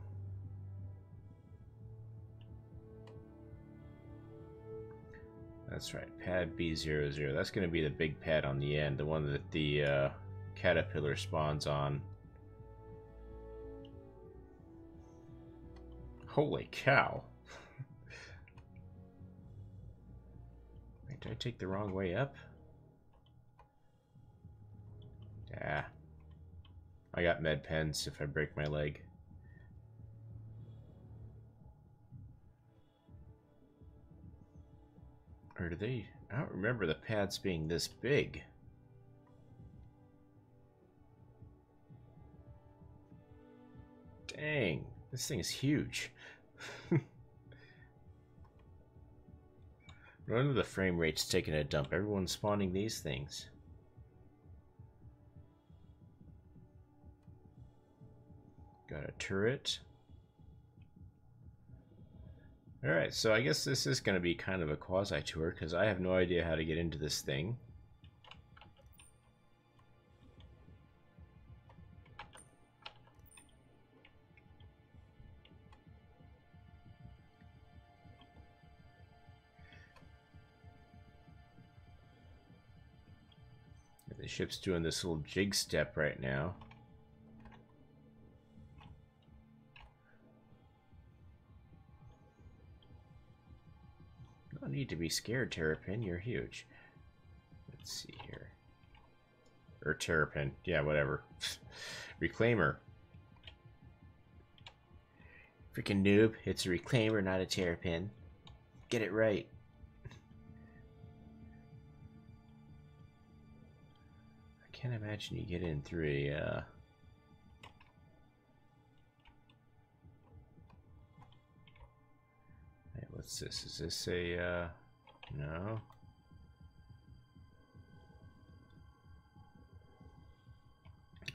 Speaker 1: That's right, pad B00. That's going to be the big pad on the end, the one that the caterpillar spawns on. Holy cow. Wait, did I take the wrong way up? Yeah. I got med pens if I break my leg. Or do they? I don't remember the pads being this big. Dang, this thing is huge. No wonder the frame rate's taking a dump. Everyone's spawning these things. Got a turret. Alright, so I guess this is going to be kind of a quasi-tour, because I have no idea how to get into this thing. The ship's doing this little jig step right now. No need to be scared, Terrapin. You're huge. Let's see here. Or Terrapin. Yeah, whatever. Reclaimer. Freaking noob. It's a Reclaimer, not a Terrapin. Get it right. I can't imagine you get in through a... Hey, what's this? Is this a... No?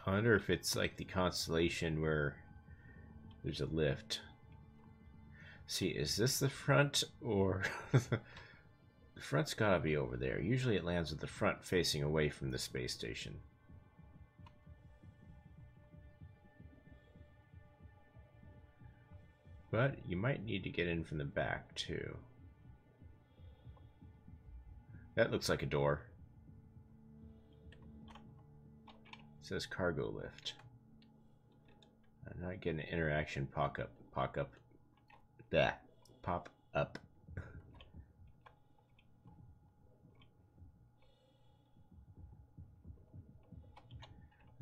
Speaker 1: I wonder if it's like the Constellation where there's a lift. See, is this the front or... The front's gotta be over there. Usually it lands with the front facing away from the space station. But you might need to get in from the back too. That looks like a door. It says cargo lift. I'm not getting an interaction pop up.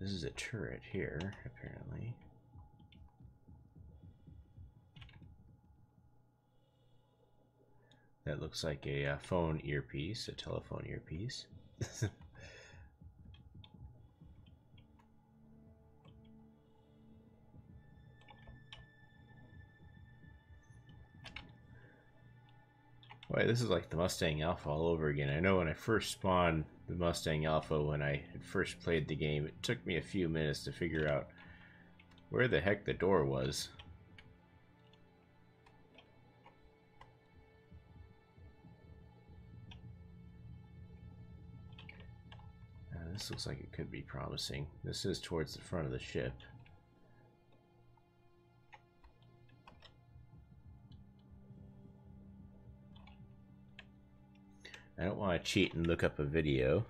Speaker 1: This is a turret here, apparently. That looks like a phone earpiece, a telephone earpiece. Boy, this is like the Mustang Alpha all over again. I know when I first spawned the Mustang Alpha, when I had first played the game, it took me a few minutes to figure out where the heck the door was. This looks like it could be promising. This is towards the front of the ship. I don't want to cheat and look up a video.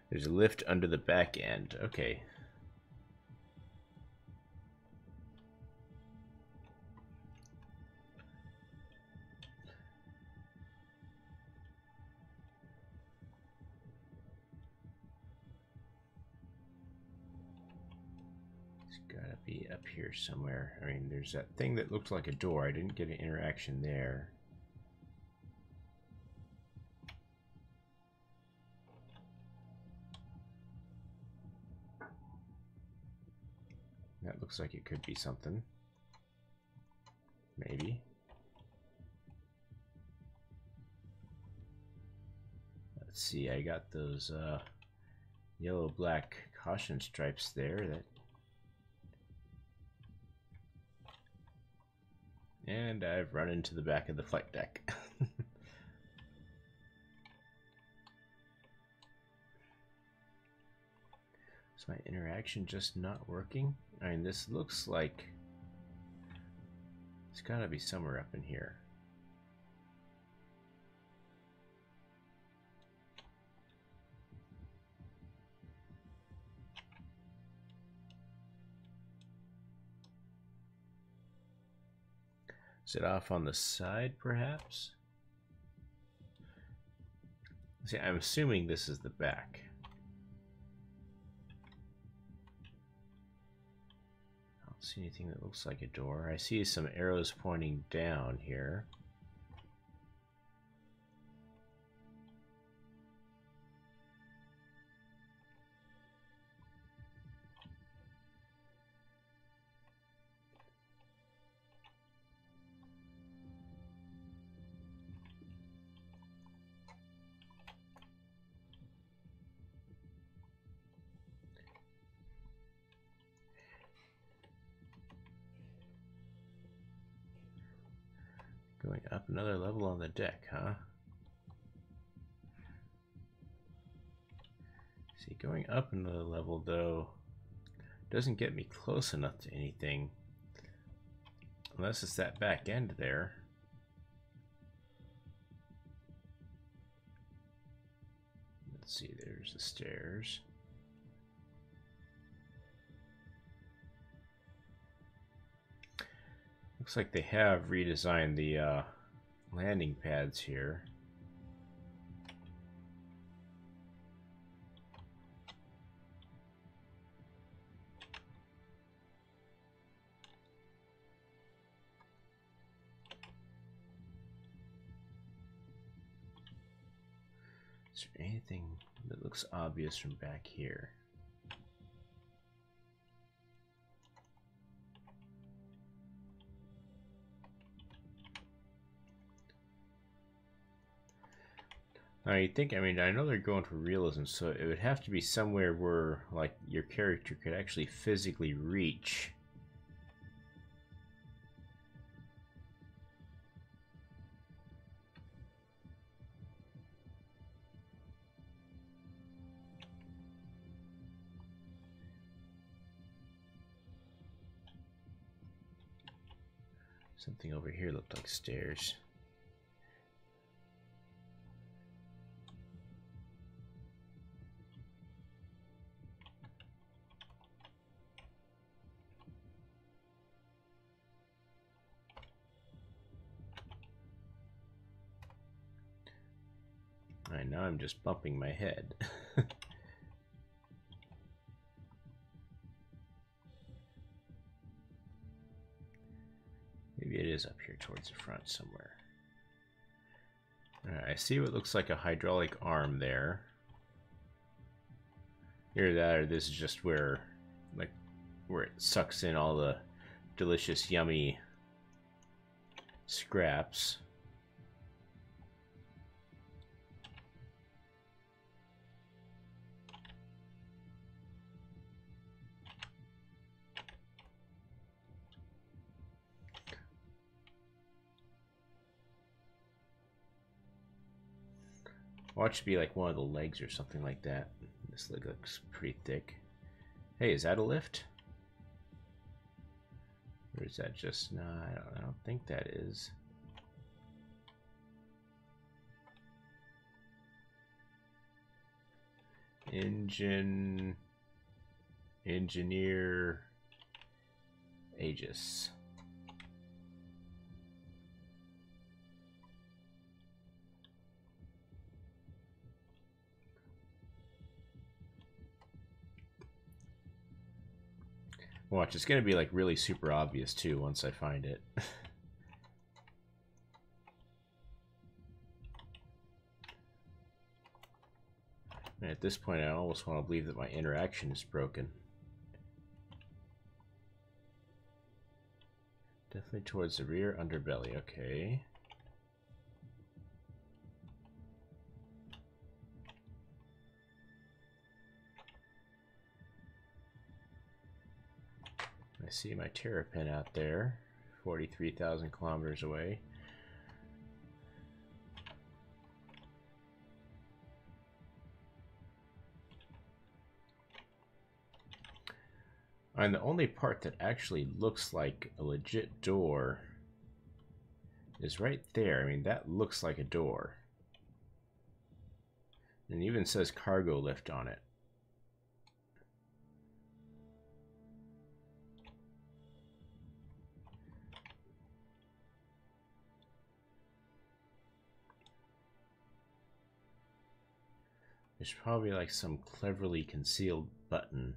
Speaker 1: There's a lift under the back end. Okay. It's gotta be up here somewhere. I mean, there's that thing that looked like a door. I didn't get an interaction there. That looks like it could be something. Maybe. Let's see, I got those yellow-black caution stripes there. That And I've run into the back of the flight deck. Is my interaction just not working? I mean, this looks like it's gotta be somewhere up in here. Is it off on the side, perhaps? See, I'm assuming this is the back. I don't see anything that looks like a door. I see some arrows pointing down here. Going up another level on the deck, huh? See, going up another level, though, doesn't get me close enough to anything. Unless it's that back end there. Let's see, there's the stairs. Looks like they have redesigned the landing pads here. Is there anything that looks obvious from back here? Now you think, I mean, I know they're going for realism, so it would have to be somewhere where, like, your character could actually physically reach. Something over here looked like stairs. Alright, now I'm just bumping my head. Maybe it is up here towards the front somewhere. Alright, I see what looks like a hydraulic arm there. Either that or this is just where, like, where it sucks in all the delicious, yummy scraps. Watch it be like one of the legs or something like that. This leg looks pretty thick. Hey, is that a lift? Or is that just... No, I don't think that is. Engineer Aegis. Watch, it's gonna be like really super obvious too once I find it. And at this point, I almost want to believe that my interaction is broken. Definitely towards the rear underbelly, okay. I see my terrapin out there 43,000 kilometers away. And the only part that actually looks like a legit door is right there. I mean, that looks like a door. And it even says cargo lift on it. There's probably like some cleverly concealed button.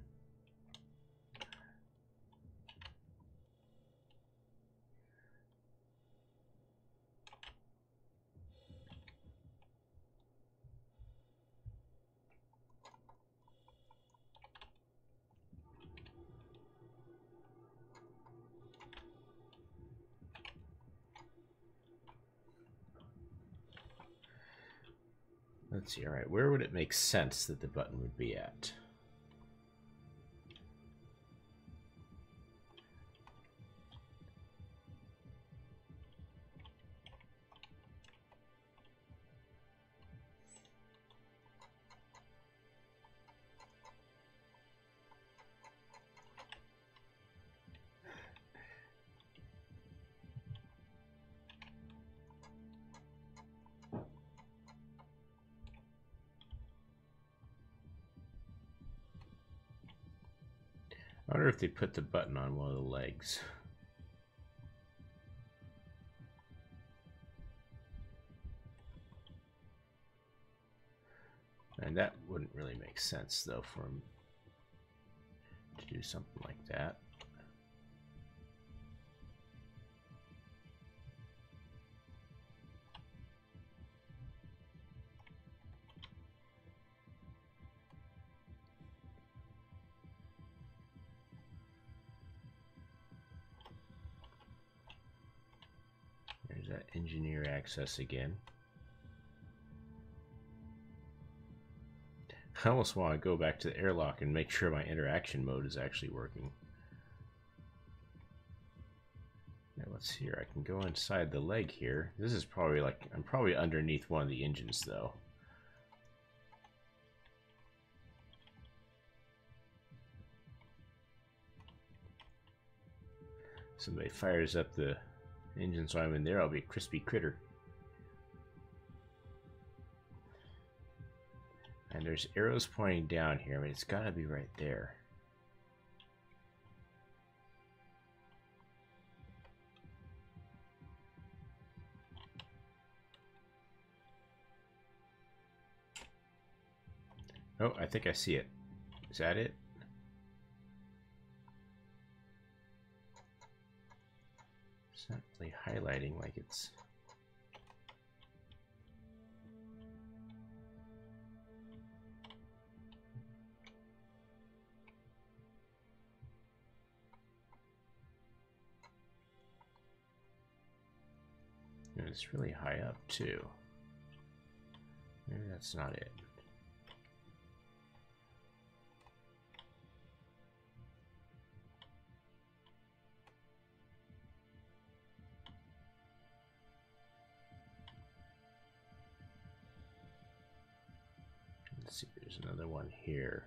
Speaker 1: Let's see, alright, where would it make sense that the button would be at? I wonder if they put the button on one of the legs. And that wouldn't really make sense, though, for him to do something like that. There's that engineer access again. I almost want to go back to the airlock and make sure my interaction mode is actually working. Now let's see here. I can go inside the leg here. This is probably like, I'm probably underneath one of the engines though. Somebody fires up the engine so I'm in there, I'll be a crispy critter. And there's arrows pointing down here. I mean, it's got to be right there. Oh, I think I see it. Is that it? It's not really highlighting like it's... And it's really high up too. Maybe that's not it. Let's see, there's another one here.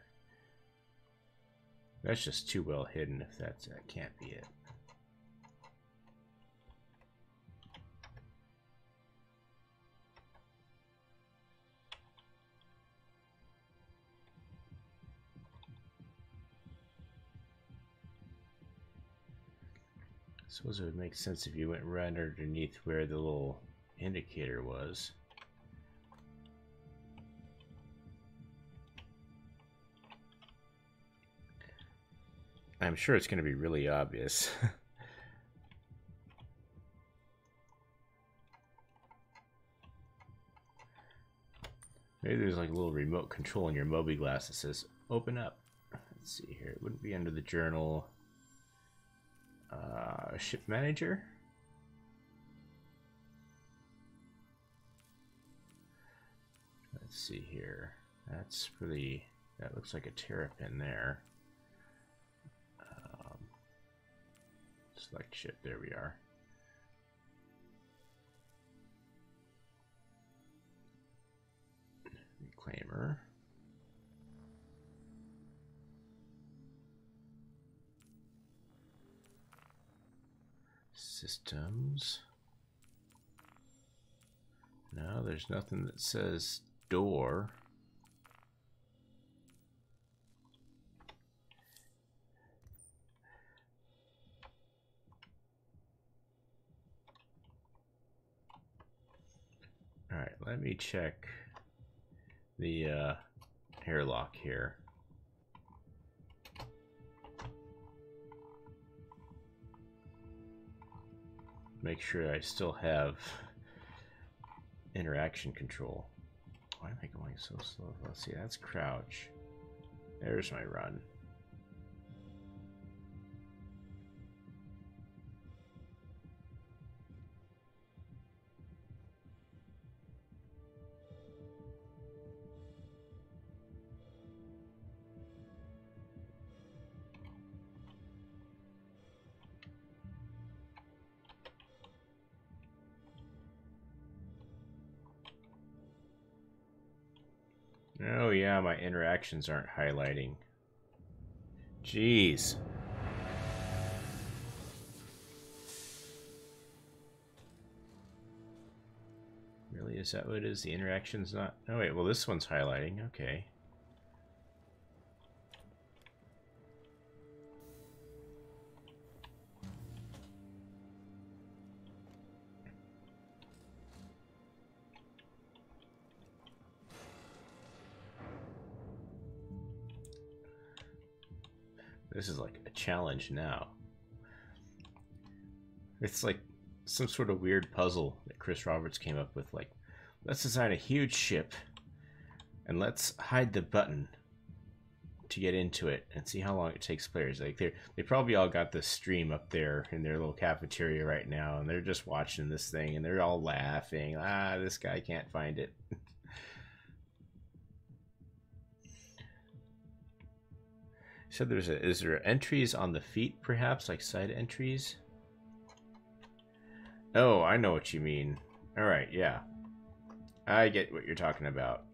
Speaker 1: That's just too well hidden if that can't be it. I suppose it would make sense if you went right underneath where the little indicator was. I'm sure it's going to be really obvious. Maybe there's like a little remote control in your Moby glass that says open up. Let's see here. It wouldn't be under the journal. Ship manager. Let's see here. That's pretty. That looks like a terrapin there. Select ship. There we are. Timer. Systems. No, there's nothing that says door. All right, let me check the airlock here. Make sure I still have interaction control. Why am I going so slow? Let's see, that's crouch. There's my run. Oh yeah, my interactions aren't highlighting. Jeez. Really, is that what it is? The interaction's not... Oh wait, well this one's highlighting, okay. This is like a challenge now. It's like some sort of weird puzzle that Chris Roberts came up with. Like, let's design a huge ship and let's hide the button to get into it and see how long it takes players. Like they probably all got this stream up there in their little cafeteria right now, and they're just watching this thing and they're all laughing. Ah, this guy can't find it. So is there entries on the feet, perhaps, like side entries? Oh, I know what you mean. All right, yeah. I get what you're talking about.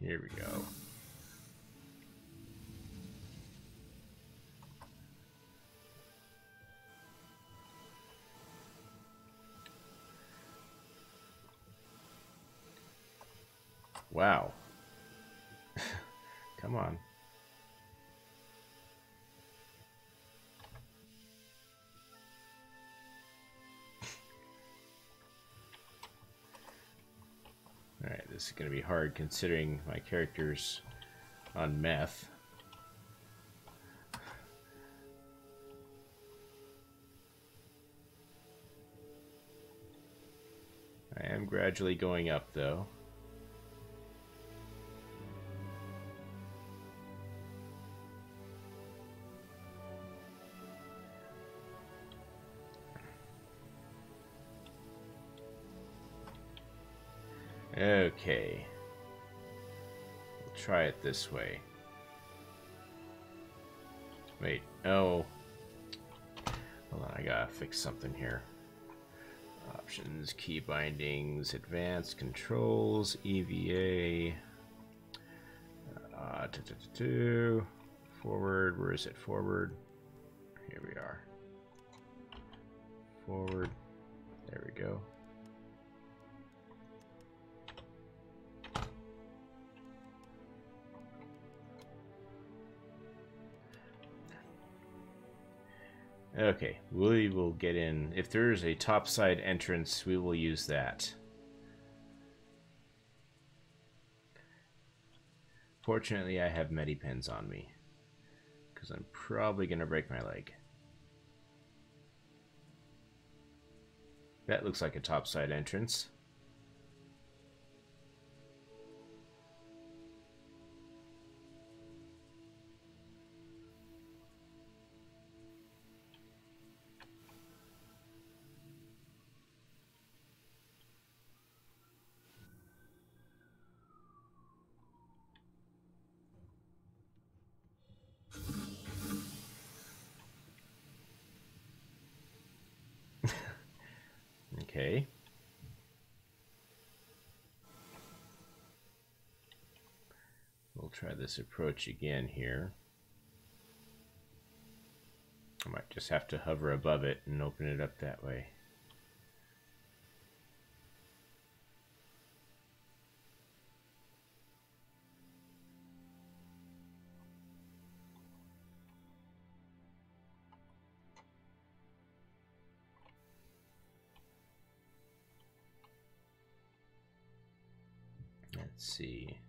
Speaker 1: Here we go. Wow. Come on. Alright, this is going to be hard considering my character's on meth. I am gradually going up, though. Okay. We'll try it this way. Wait, oh. Hold on, I gotta fix something here. Options, key bindings, advanced controls, EVA. Forward, where is it? Forward. Here we are. Forward. There we go. Okay, we will get in. If there is a topside entrance, we will use that. Fortunately, I have medipens on me, because I'm probably going to break my leg. That looks like a topside entrance. Okay. We'll try this approach again here. I might just have to hover above it and open it up that way. Let's see.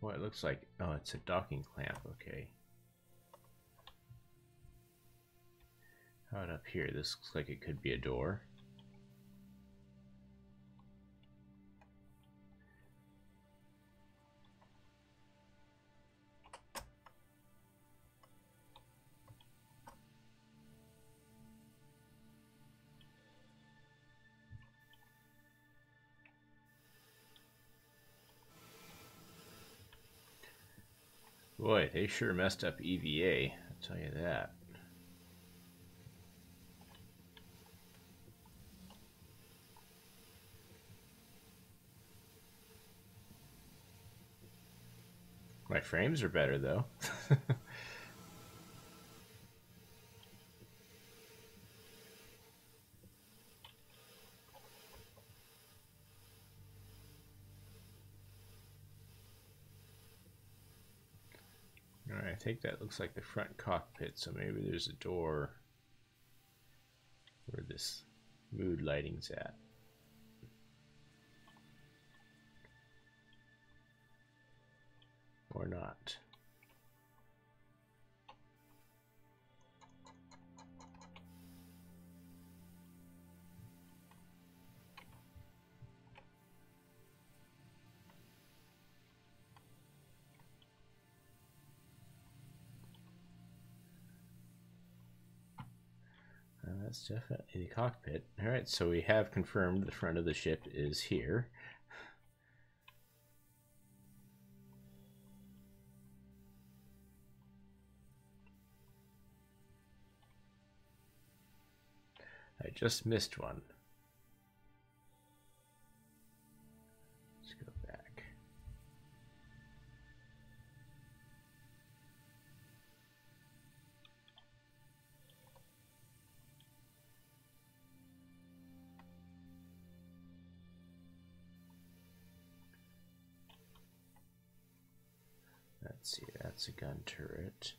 Speaker 1: Well, it looks like, oh, it's a docking clamp, okay. How about up here? This looks like it could be a door. Boy, they sure messed up EVA, I'll tell you that. My frames are better, though. Alright, I think that looks like the front cockpit, so maybe there's a door where this mood lighting's at. Or not. That's definitely the cockpit. Alright, so we have confirmed the front of the ship is here. I just missed one. Let's go back. Let's see, that's a gun turret.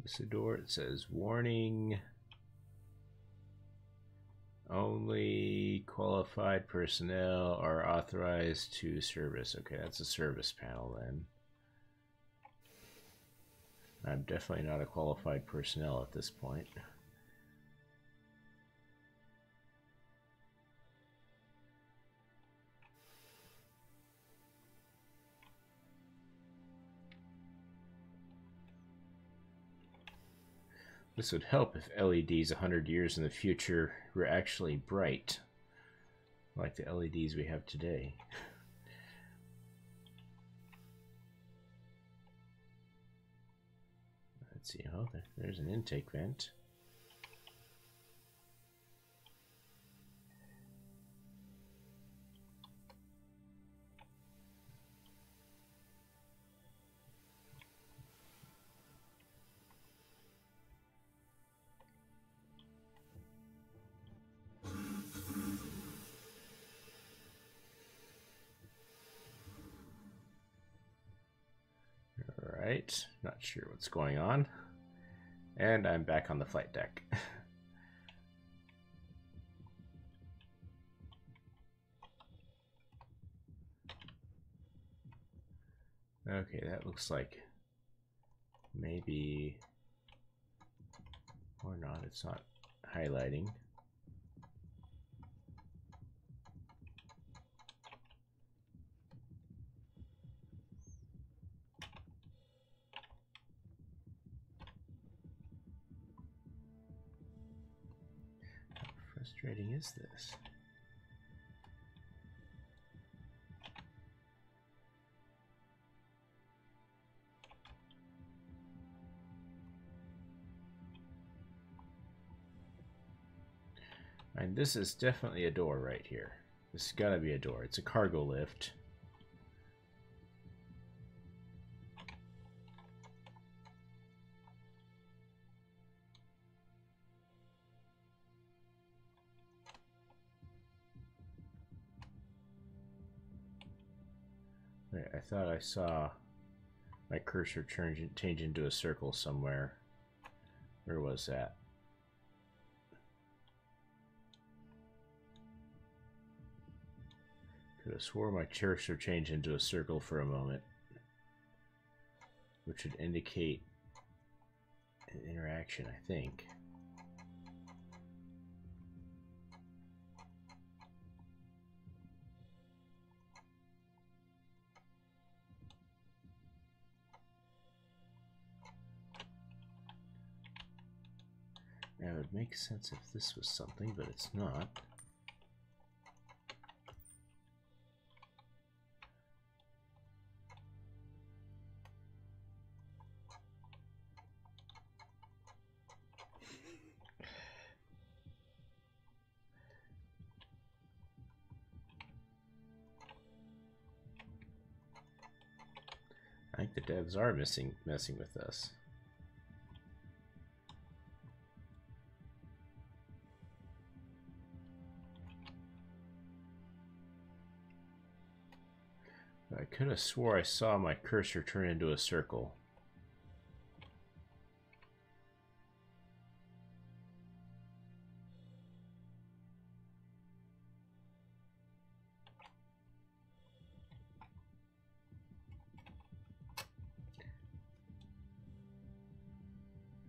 Speaker 1: This is a door. It says warning. Only qualified personnel are authorized to service. Okay, that's a service panel then. I'm definitely not a qualified personnel at this point. This would help if LEDs 100 years in the future were actually bright, like the LEDs we have today. Let's see, oh, there's an intake vent. Alright, not sure what's going on. And I'm back on the flight deck. Okay, that looks like maybe, or not, it's not highlighting. How frustrating is this? And this is definitely a door right here. This has got to be a door. It's a cargo lift. Wait, I thought I saw my cursor change into a circle somewhere. Where was that? Could have swore my cursor changed into a circle for a moment, which would indicate an interaction, I think. That would make sense if this was something, but it's not. I think the devs are messing with us. I could have swore I saw my cursor turn into a circle.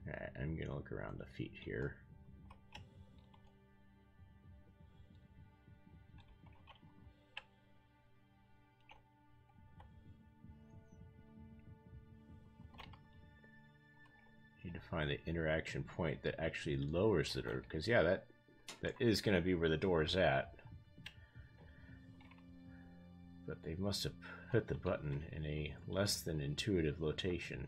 Speaker 1: Alright, I'm gonna look around the feet here. Need to find the interaction point that actually lowers the door, because yeah, that is going to be where the door is at. But they must have put the button in a less than intuitive location.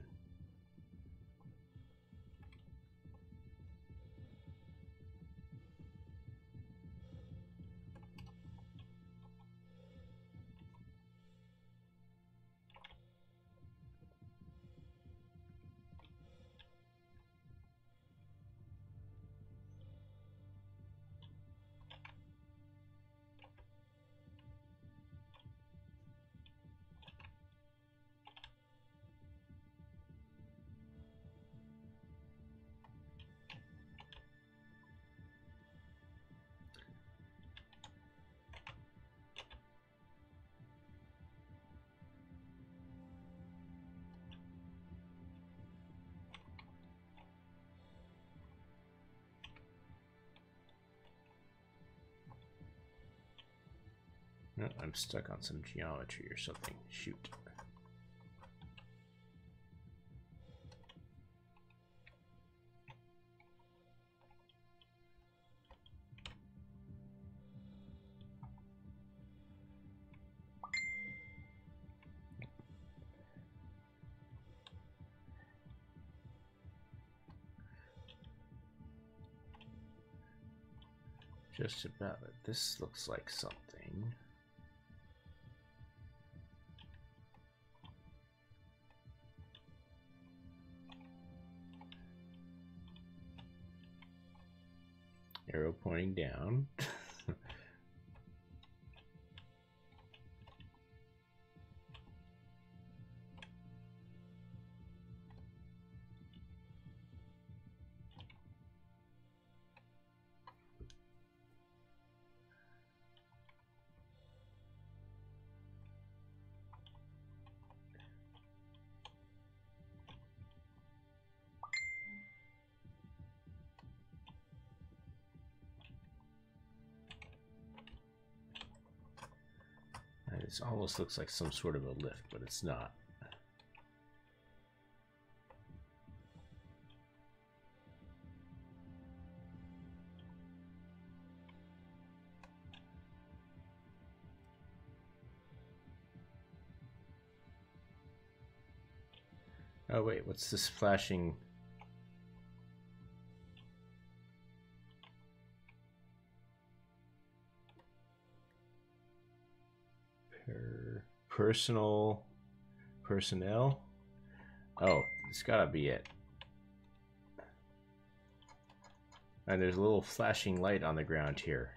Speaker 1: No, I'm stuck on some geometry or something. Shoot. Just about it. This looks like something. Arrow pointing down. It almost looks like some sort of a lift, but it's not. Oh wait, what's this flashing? personnel. Oh, it's gotta be it. And there's a little flashing light on the ground here.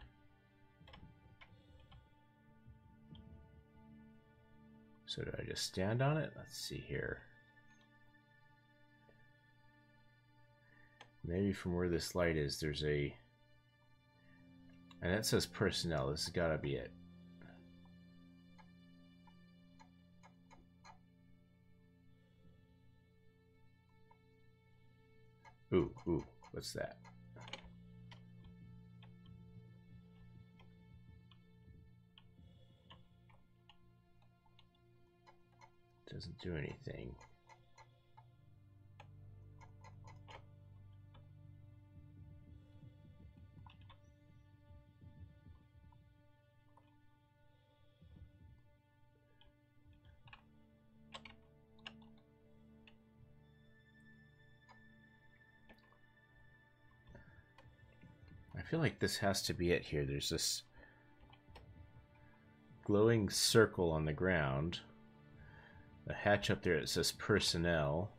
Speaker 1: So do I just stand on it? Let's see here. Maybe from where this light is, there's a... And that says personnel. This has gotta be it. Ooh, what's that? Doesn't do anything. I feel like this has to be it here. There's this glowing circle on the ground. A hatch up there that says personnel.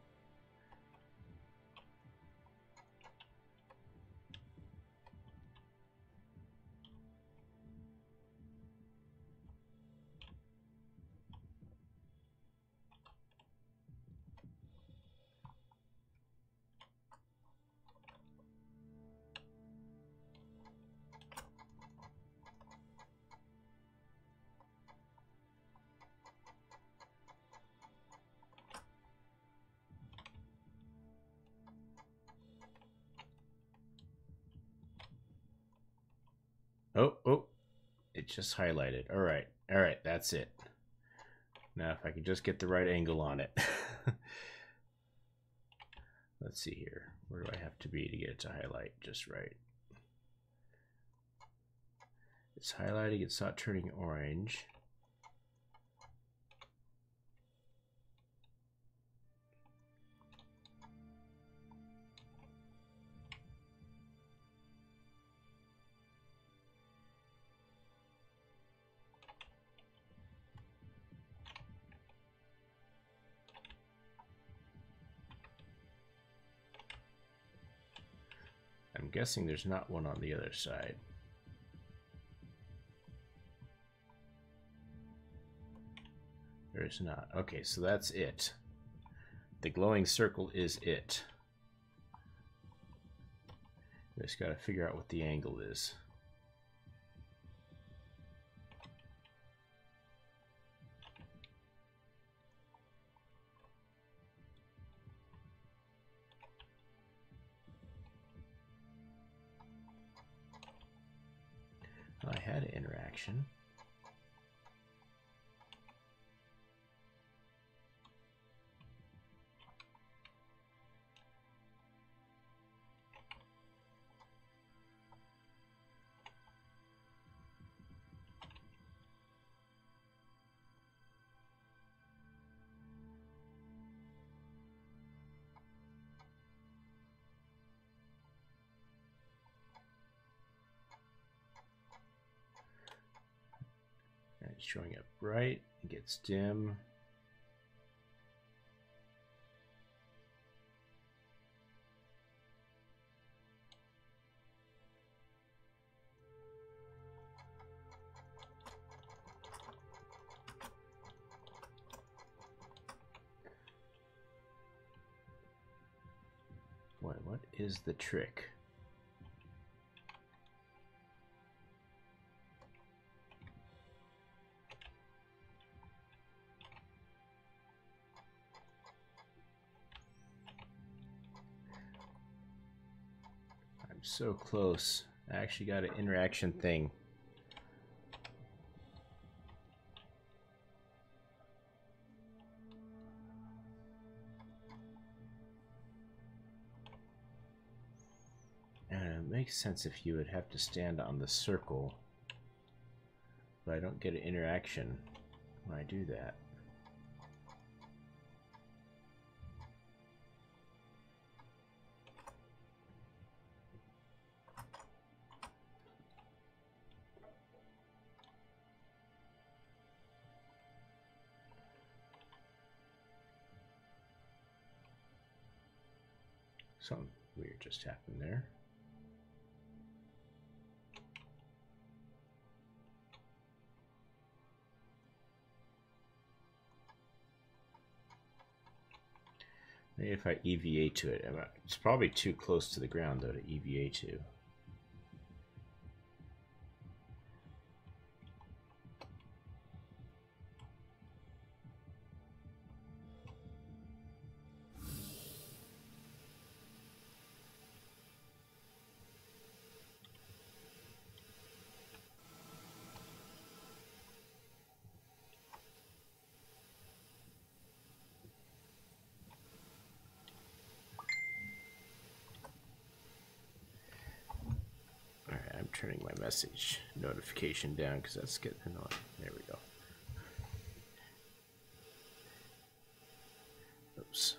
Speaker 1: Oh, it just highlighted. All right, that's it. Now if I can just get the right angle on it. Let's see here. Where do I have to be to get it to highlight just right? It's highlighting, it's not turning orange. I'm guessing there's not one on the other side. There is not. Okay, so that's it. The glowing circle is it. Just gotta figure out what the angle is. Well, I had an interaction. It's showing up bright, it gets dim. Boy, what is the trick? I'm so close. I actually got an interaction thing. It makes sense if you would have to stand on the circle, but I don't get an interaction when I do that. Something weird just happened there. Maybe if I EVA to it. It's probably too close to the ground, though, to EVA to. Turning my message notification down because that's getting annoying. There we go. Oops.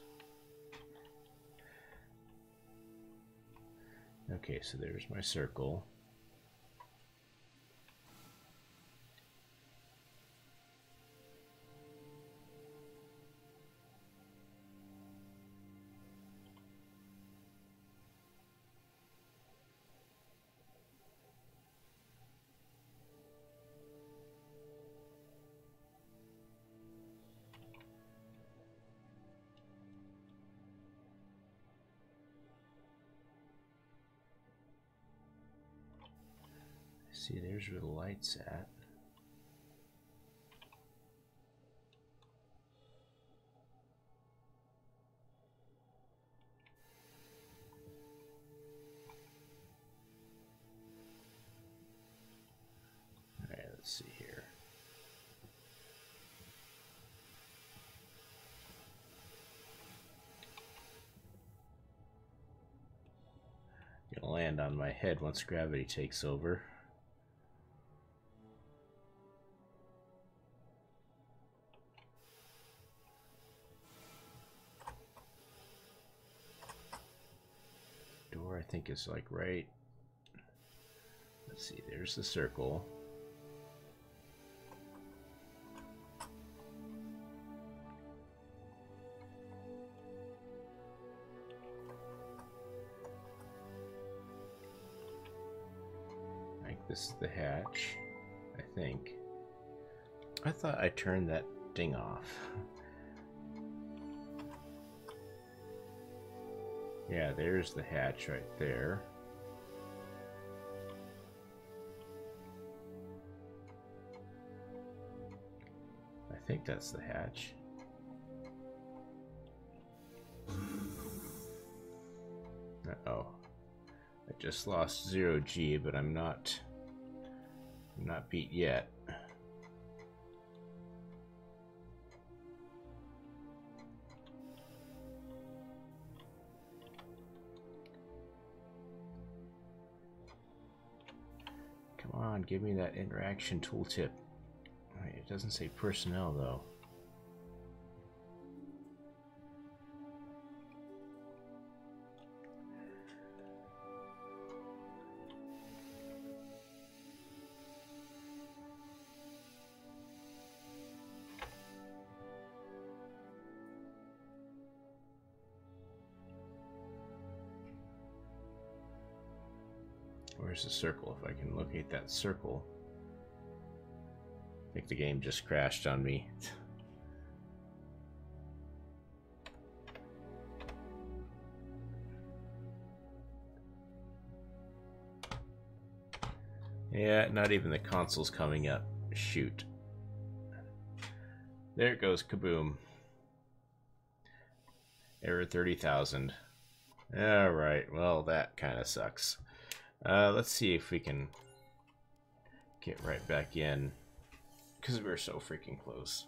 Speaker 1: Okay, so there's my circle. See, there's where the light's at. Alright, let's see here. Gonna land on my head once gravity takes over. I think is like right. Let's see, there's the circle. Like this is the hatch, I think. I thought I turned that thing off. Yeah, there's the hatch right there. I think that's the hatch. Uh-oh. I just lost 0G, but I'm not beat yet. Come on, give me that interaction tooltip. Right, it doesn't say personnel though. Where's the circle? If I can locate that circle. I think the game just crashed on me. Yeah, not even the console's coming up. Shoot. There it goes, kaboom. Error 30,000. Alright, well that kind of sucks. Let's see if we can get right back in, because we're so freaking close.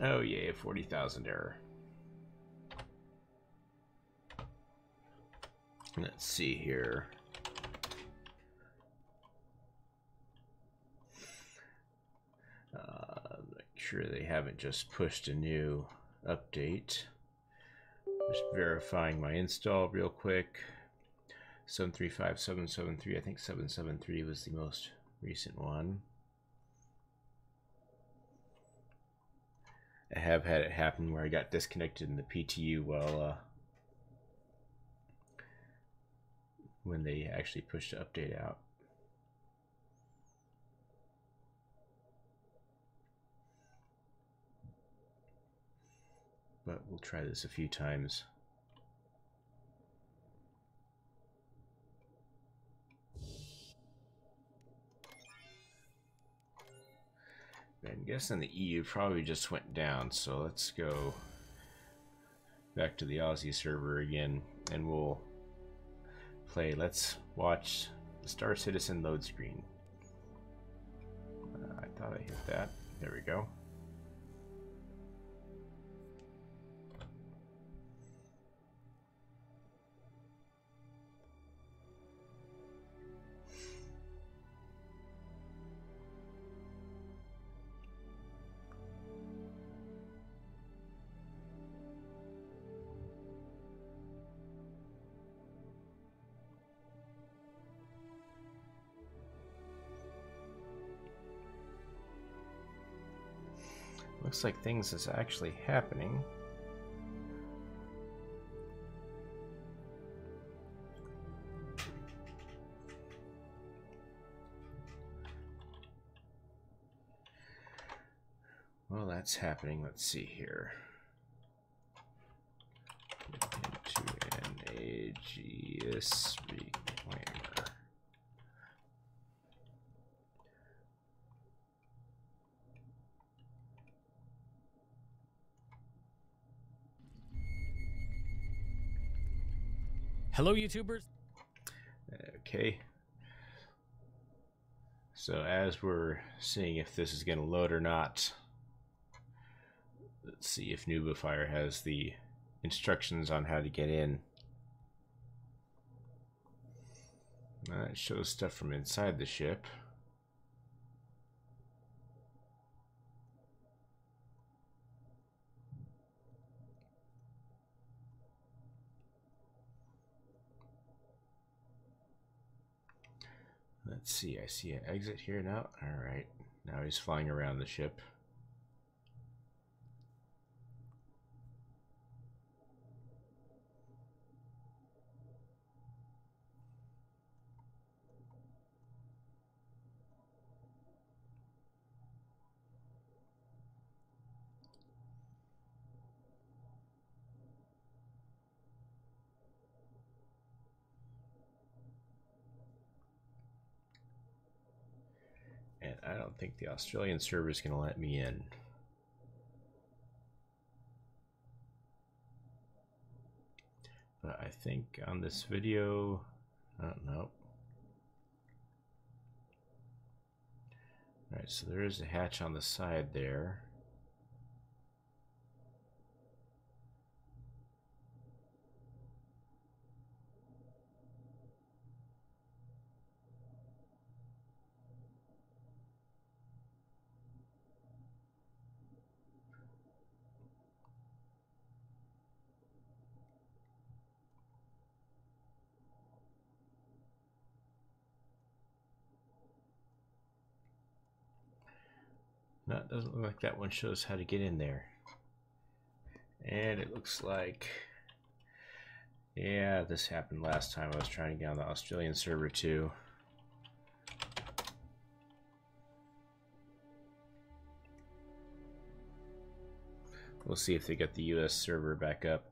Speaker 1: Oh yeah, 40,000 error. Let's see here. Make sure they haven't just pushed a new update. Just verifying my install real quick. 735, 773. I think 773 was the most recent one. I have had it happen where I got disconnected in the PTU while when they actually pushed the update out. But we'll try this a few times. I'm guessing the EU probably just went down, so let's go back to the Aussie server again, and we'll play. Let's watch the Star Citizen load screen. I thought I hit that. There we go. Looks like things is actually happening. Well, that's happening. Let's see here. Into an AHCI reclaimer.
Speaker 4: Hello, YouTubers.
Speaker 1: Okay. So as we're seeing if this is going to load or not, let's see if Nubifier has the instructions on how to get in. It shows stuff from inside the ship. Let's see, I see an exit here now. Alright, now he's flying around the ship. And I don't think the Australian server is going to let me in. But I think on this video, I don't know. Alright, so there is a hatch on the side there. No, it doesn't look like that one shows how to get in there. And it looks like, yeah, this happened last time I was trying to get on the Australian server too. We'll see if they get the US server back up.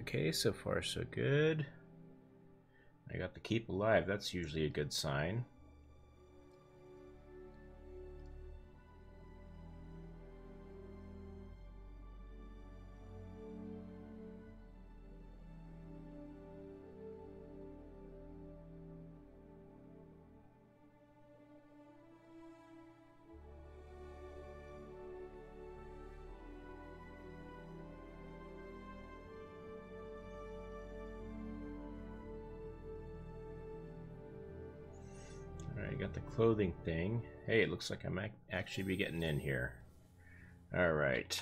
Speaker 1: Okay, so far so good. I I got the keep alive. That's usually a good sign. Alright, got the clothing thing. Hey, it looks like I might actually be getting in here. Alright.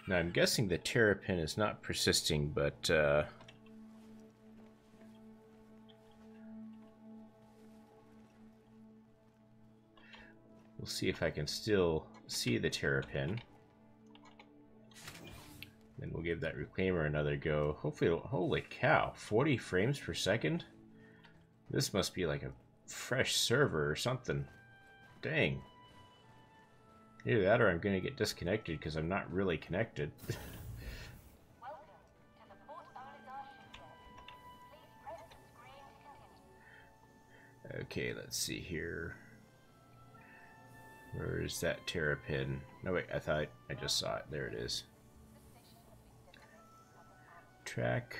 Speaker 1: Now I'm guessing the terrapin is not persisting, but we'll see if I can still see the terrapin. Then we'll give that reclaimer another go. Hopefully, holy cow, 40 frames per second? This must be like a fresh server or something. Dang. Either that or I'm going to get disconnected because I'm not really connected. Okay, let's see here. Where's that terrapin? No, wait, I thought I just saw it. There it is. Track.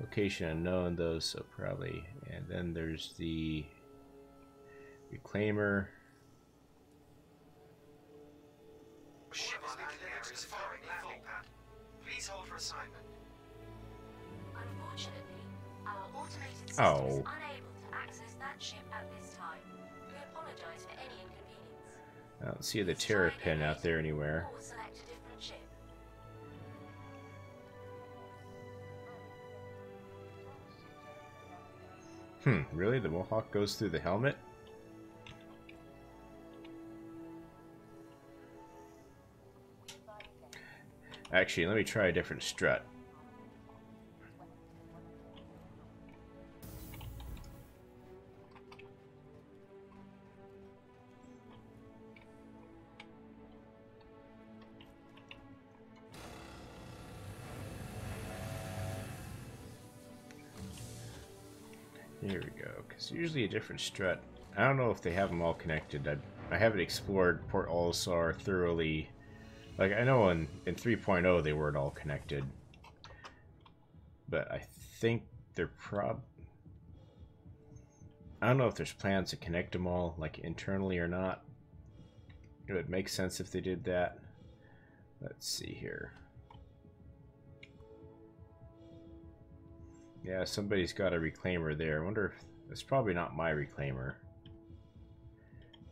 Speaker 1: Location unknown, though, so probably. And then there's the reclaimer.
Speaker 2: Ship is being delivered to the following landing pad. Please hold for assignment.
Speaker 3: Unfortunately, our automated system
Speaker 1: Oh.
Speaker 3: is unable to access that ship at this time. We apologize for any inconvenience.
Speaker 1: I don't see the terrapin out there anywhere.
Speaker 3: Or select a different ship.
Speaker 1: Really? The Mohawk goes through the helmet? Actually, let me try a different strut. Here we go, because usually a different strut. I don't know if they have them all connected. I haven't explored Port Olisar thoroughly. Like, I know in 3.0 they weren't all connected. But I think they're I don't know if there's plans to connect them all, like, internally or not. It would make sense if they did that. Let's see here. Yeah, somebody's got a reclaimer there. I wonder if it's probably not my reclaimer,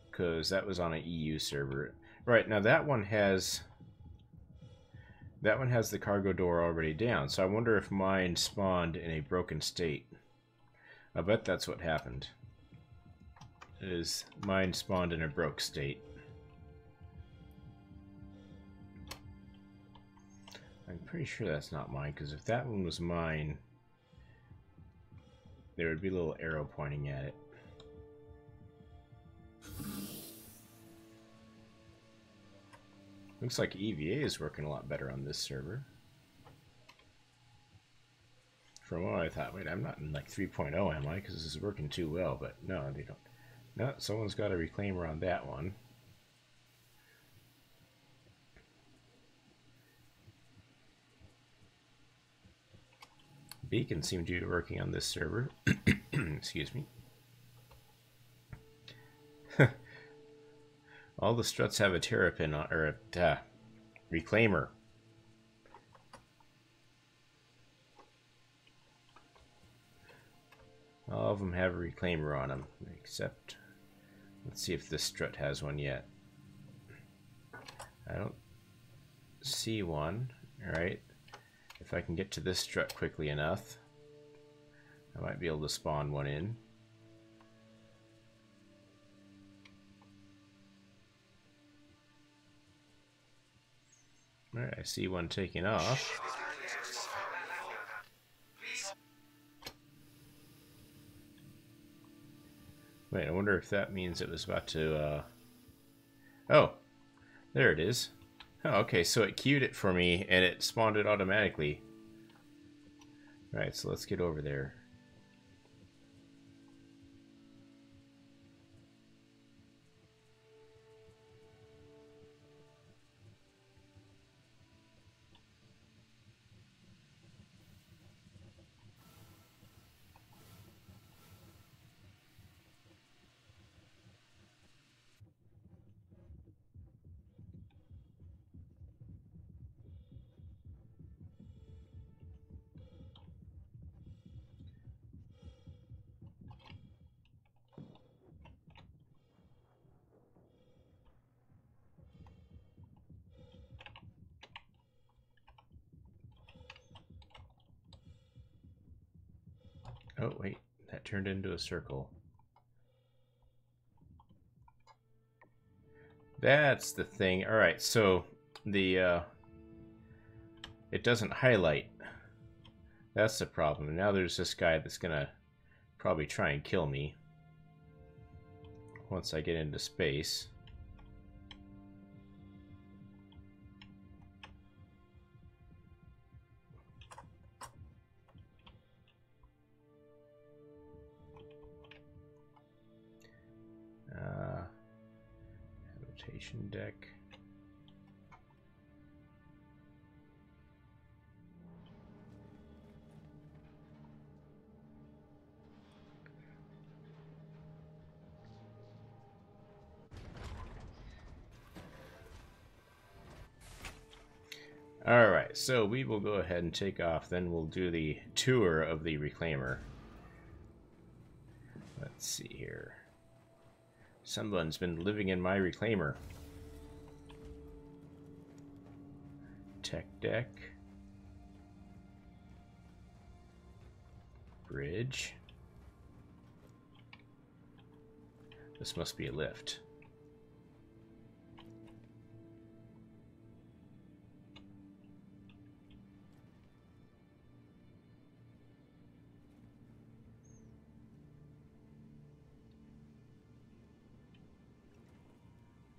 Speaker 1: because that was on an EU server. Right, now that one has the cargo door already down, so I wonder if mine spawned in a broken state. I bet that's what happened. Is mine spawned in a broke state. I'm pretty sure that's not mine, because if that one was mine, there would be a little arrow pointing at it. Looks like EVA is working a lot better on this server. From what I thought, wait, I'm not in like 3.0, am I? Because this is working too well, but no, they don't. No, someone's got a reclaimer on that one. Beacon seemed to be working on this server. Excuse me. All the struts have a terrapin on, or a reclaimer. All of them have a reclaimer on them, except, let's see if this strut has one yet. I don't see one. Alright. If I can get to this strut quickly enough, I might be able to spawn one in. Alright, I see one taking off. Wait, I wonder if that means it was about to, oh, there it is. Oh, okay, so it queued it for me and it spawned it automatically. Alright, so let's get over there. Oh, wait, that turned into a circle. That's the thing. Alright, so the it doesn't highlight. That's the problem. Now there's this guy that's gonna probably try and kill me once I get into space. Habitation deck. Alright, so we will go ahead and take off, then we'll do the tour of the Reclaimer. Let's see here. Someone's been living in my Reclaimer. Tech deck. Bridge. This must be a lift.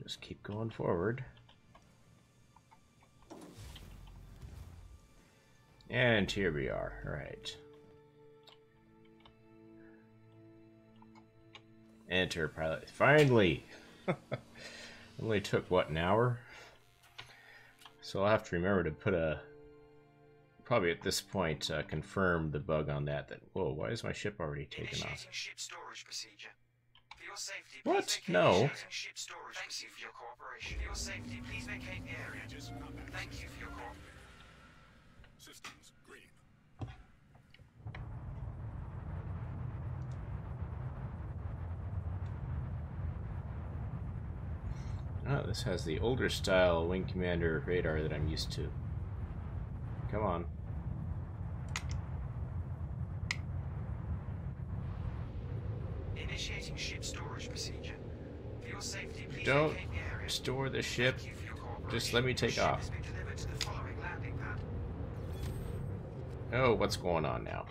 Speaker 1: Just keep going forward. And here we are. All right. Enter pilot. Finally! Only took, what, an hour? So I'll have to remember to put a... Probably at this point, confirm the bug on that. Whoa, why is my ship already taken off?
Speaker 2: Ship storage procedure. For your safety,
Speaker 1: what?
Speaker 2: Please
Speaker 1: No.
Speaker 2: ship storage. Thank you for your cooperation. For your safety, please vacate the area. Thank you for your cooperation.
Speaker 4: Systems green.
Speaker 1: Oh, this has the older style Wing Commander radar that I'm used to. Come on.
Speaker 2: Initiating ship storage procedure. For your safety, please
Speaker 1: Don't
Speaker 2: vacate the area.
Speaker 1: store the ship.
Speaker 2: Thank you for your cooperation.
Speaker 1: Just let me take
Speaker 2: Your ship
Speaker 1: off.
Speaker 2: has been delivered to the following landing pad.
Speaker 1: Oh, what's going on now?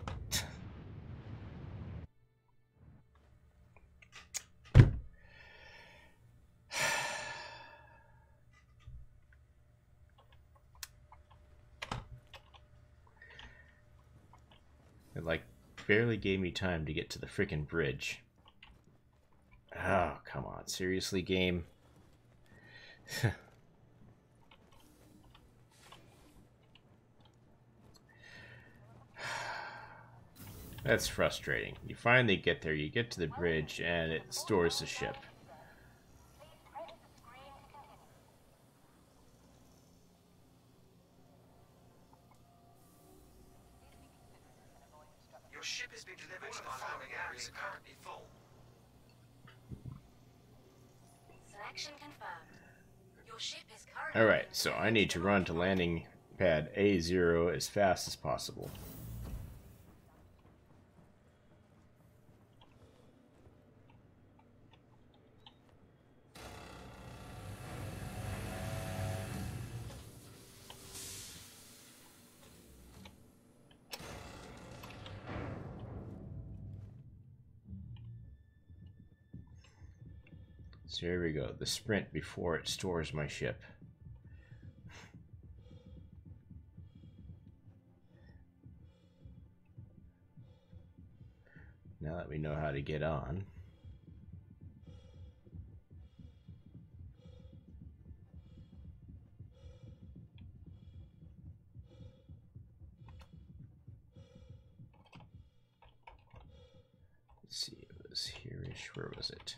Speaker 1: It like barely gave me time to get to the frickin' bridge. Oh, come on. Seriously, game? That's frustrating. You finally get there, you get to the bridge, and it stores the ship.
Speaker 2: Your ship has been delivered to the following areas currently full.
Speaker 3: Selection confirmed. Your ship is currently...
Speaker 1: Alright, so I need to run to landing pad A0 as fast as possible. So here we go, the sprint before it stores my ship. Now that we know how to get on. Let's see, it was here-ish. Where was it?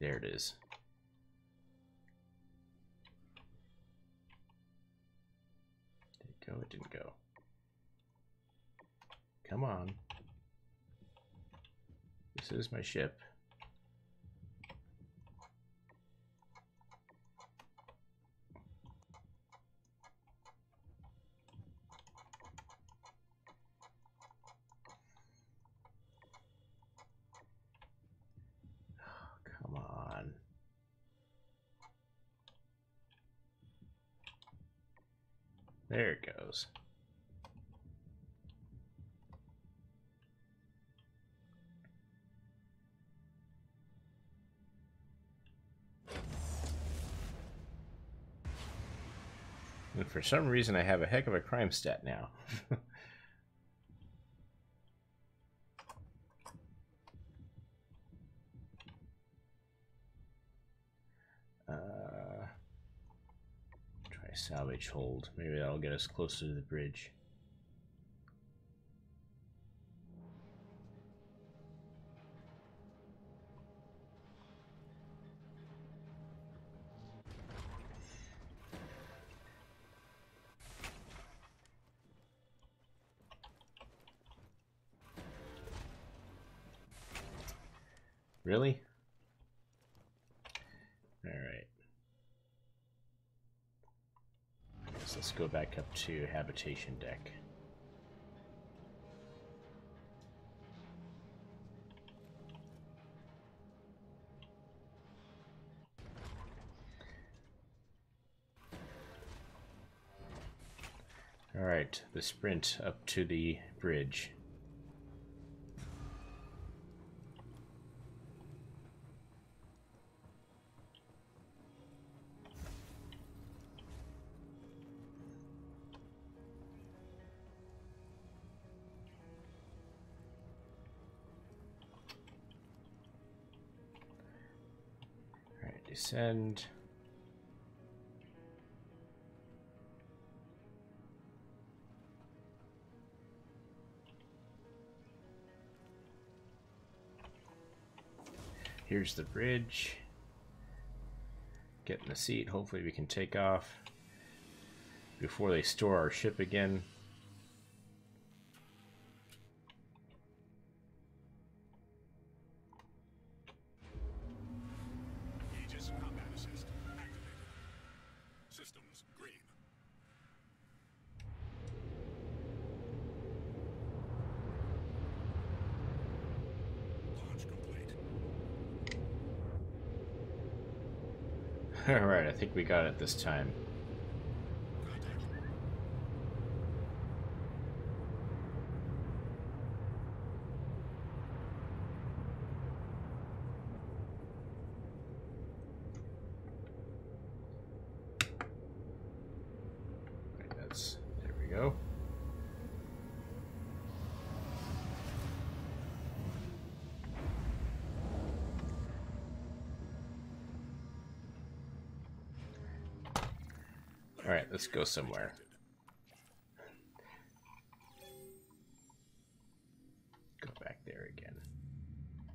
Speaker 1: There it is. Did it go? It didn't go. Come on. This is my ship. Come on. There it goes. And for some reason I have a heck of a crime stat now. Try salvage hold. Maybe that'll get us closer to the bridge. Really? All right. I guess let's go back up to habitation deck. All right, the sprint up to the bridge. Descend. Here's the bridge. Get in the seat. Hopefully we can take off before they store our ship again. Alright, I think we got it this time. There we go. All right, let's go somewhere. Go back there again.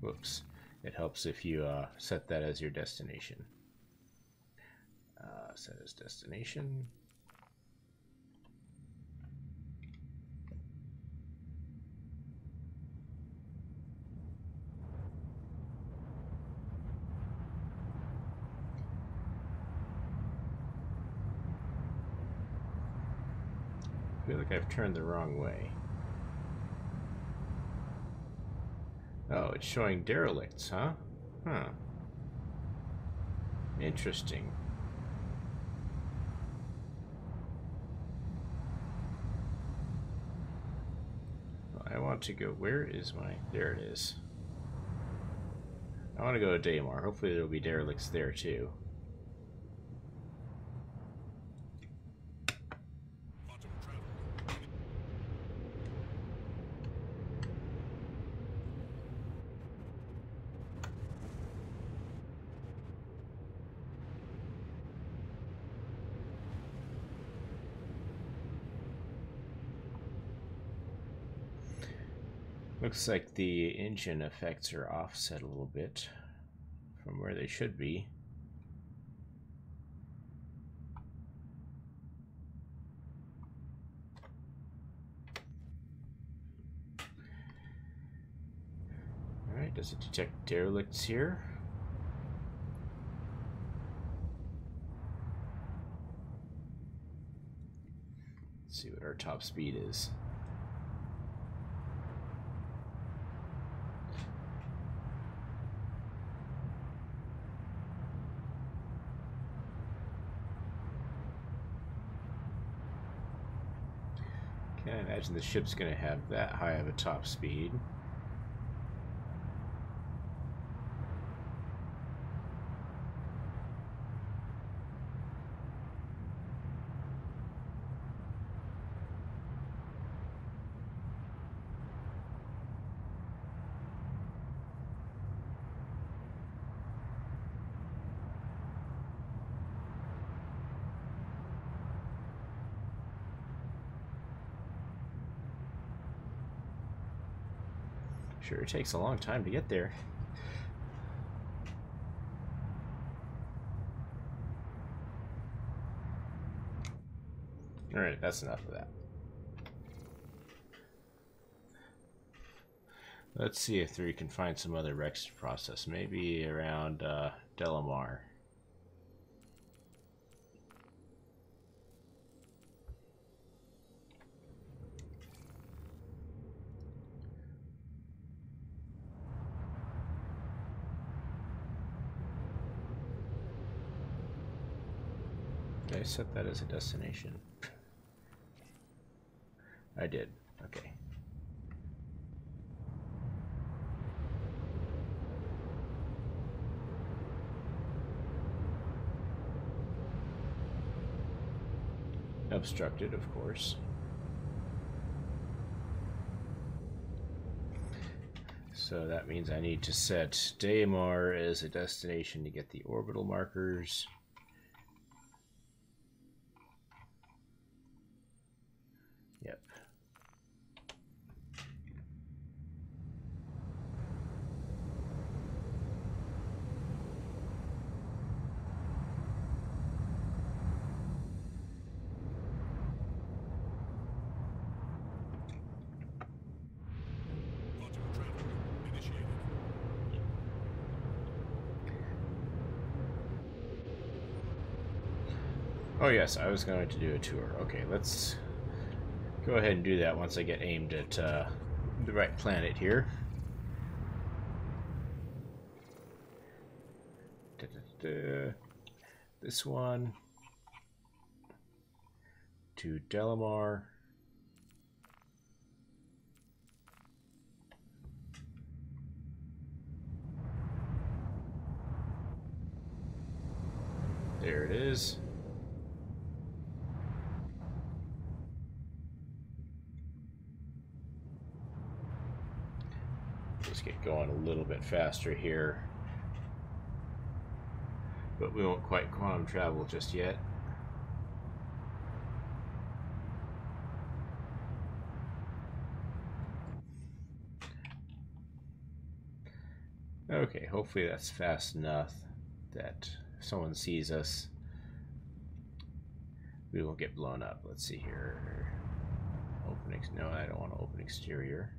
Speaker 1: Whoops. It helps if you set that as your destination. Set as destination. I feel like I've turned the wrong way. Oh, it's showing derelicts, huh? Huh. Interesting. I want to go, where is my, there it is. I want to go to Daymar. Hopefully there will be derelicts there too.
Speaker 4: Quantum travel.
Speaker 1: Looks like the engine effects are offset a little bit from where they should be. Alright, does it detect derelicts here? Let's see what our top speed is. Can't imagine the ship's going to have that high of a top speed. Sure, it takes a long time to get there. Alright, that's enough of that. Let's see if we can find some other wrecks to process. Maybe around Delamar. Did I set that as a destination? I did. Okay. Obstructed, of course. So that means I need to set Daymar as a destination to get the orbital markers. Yep.
Speaker 4: Quantum travel initiated.
Speaker 1: Oh yes, I was going to do a tour. Okay, let's go ahead and do that once I get aimed at the right planet here. This one to Delamar. There it is. Just get going a little bit faster here. But we won't quite quantum travel just yet. Okay, hopefully that's fast enough that if someone sees us, we won't get blown up. Let's see here. No, I don't want to open exterior.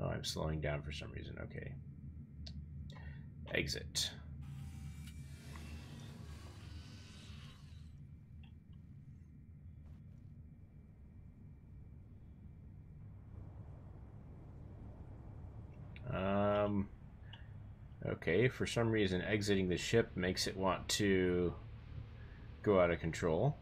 Speaker 1: Oh, I'm slowing down for some reason. Okay. Exit. Okay, for some reason exiting the ship makes it want to go out of control.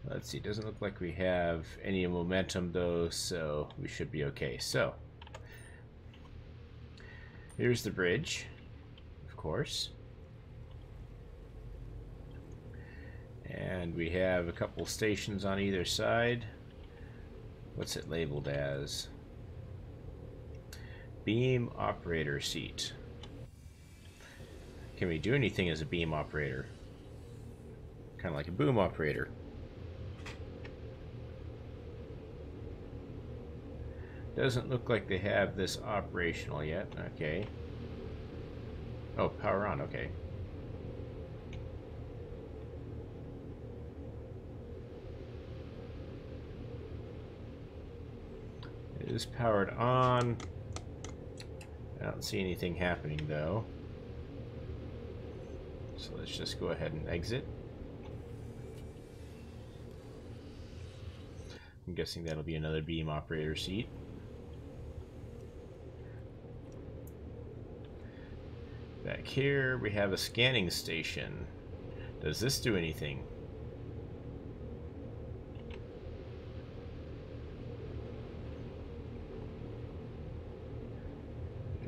Speaker 1: Let's see, doesn't look like we have any momentum though, so we should be okay. So, here's the bridge, of course. And we have a couple stations on either side. What's it labeled as? Beam operator seat. Can we do anything as a beam operator? Kind of like a boom operator. Doesn't look like they have this operational yet. Okay. Oh, power on. Okay. It is powered on. I don't see anything happening though. So let's just go ahead and exit. I'm guessing that'll be another beam operator seat. Back here we have a scanning station. Does this do anything?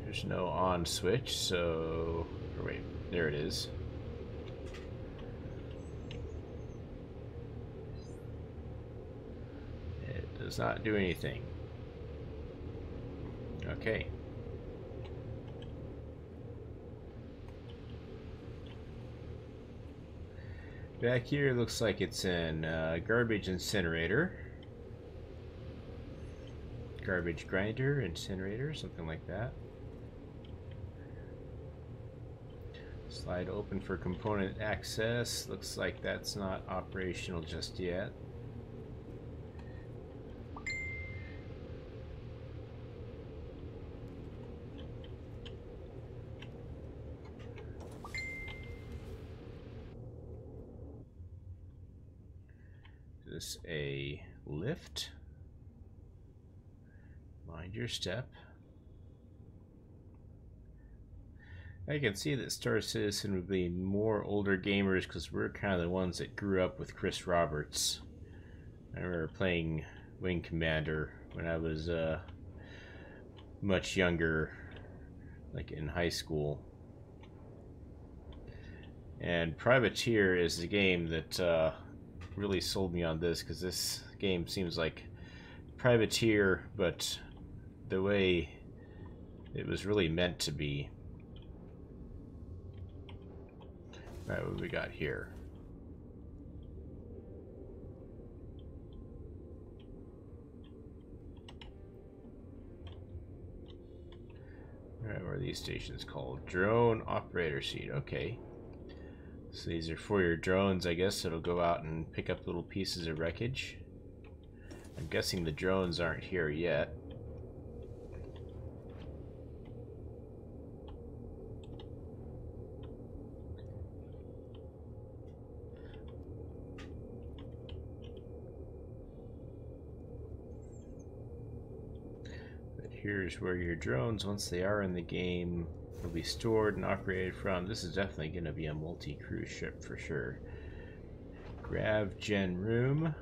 Speaker 1: There's no on switch, so... Or wait, there it is. It does not do anything. Okay. Back here looks like it's in garbage incinerator. Garbage grinder, incinerator, something like that. Slide open for component access. Looks like that's not operational just yet. Is this a lift? Mind your step. I can see that Star Citizen would be more older gamers because we're kind of the ones that grew up with Chris Roberts. I remember playing Wing Commander when I was much younger, like in high school. And Privateer is the game that really sold me on this, because this game seems like Privateer, but the way it was really meant to be. Alright, what do we got here? Alright, what are these stations called? Drone operator seat, okay. So these are for your drones, I guess. It'll go out and pick up little pieces of wreckage. I'm guessing the drones aren't here yet. But here's where your drones, once they are in the game, will be stored and operated from. This is definitely going to be a multi-cruise ship for sure. Grav Gen room.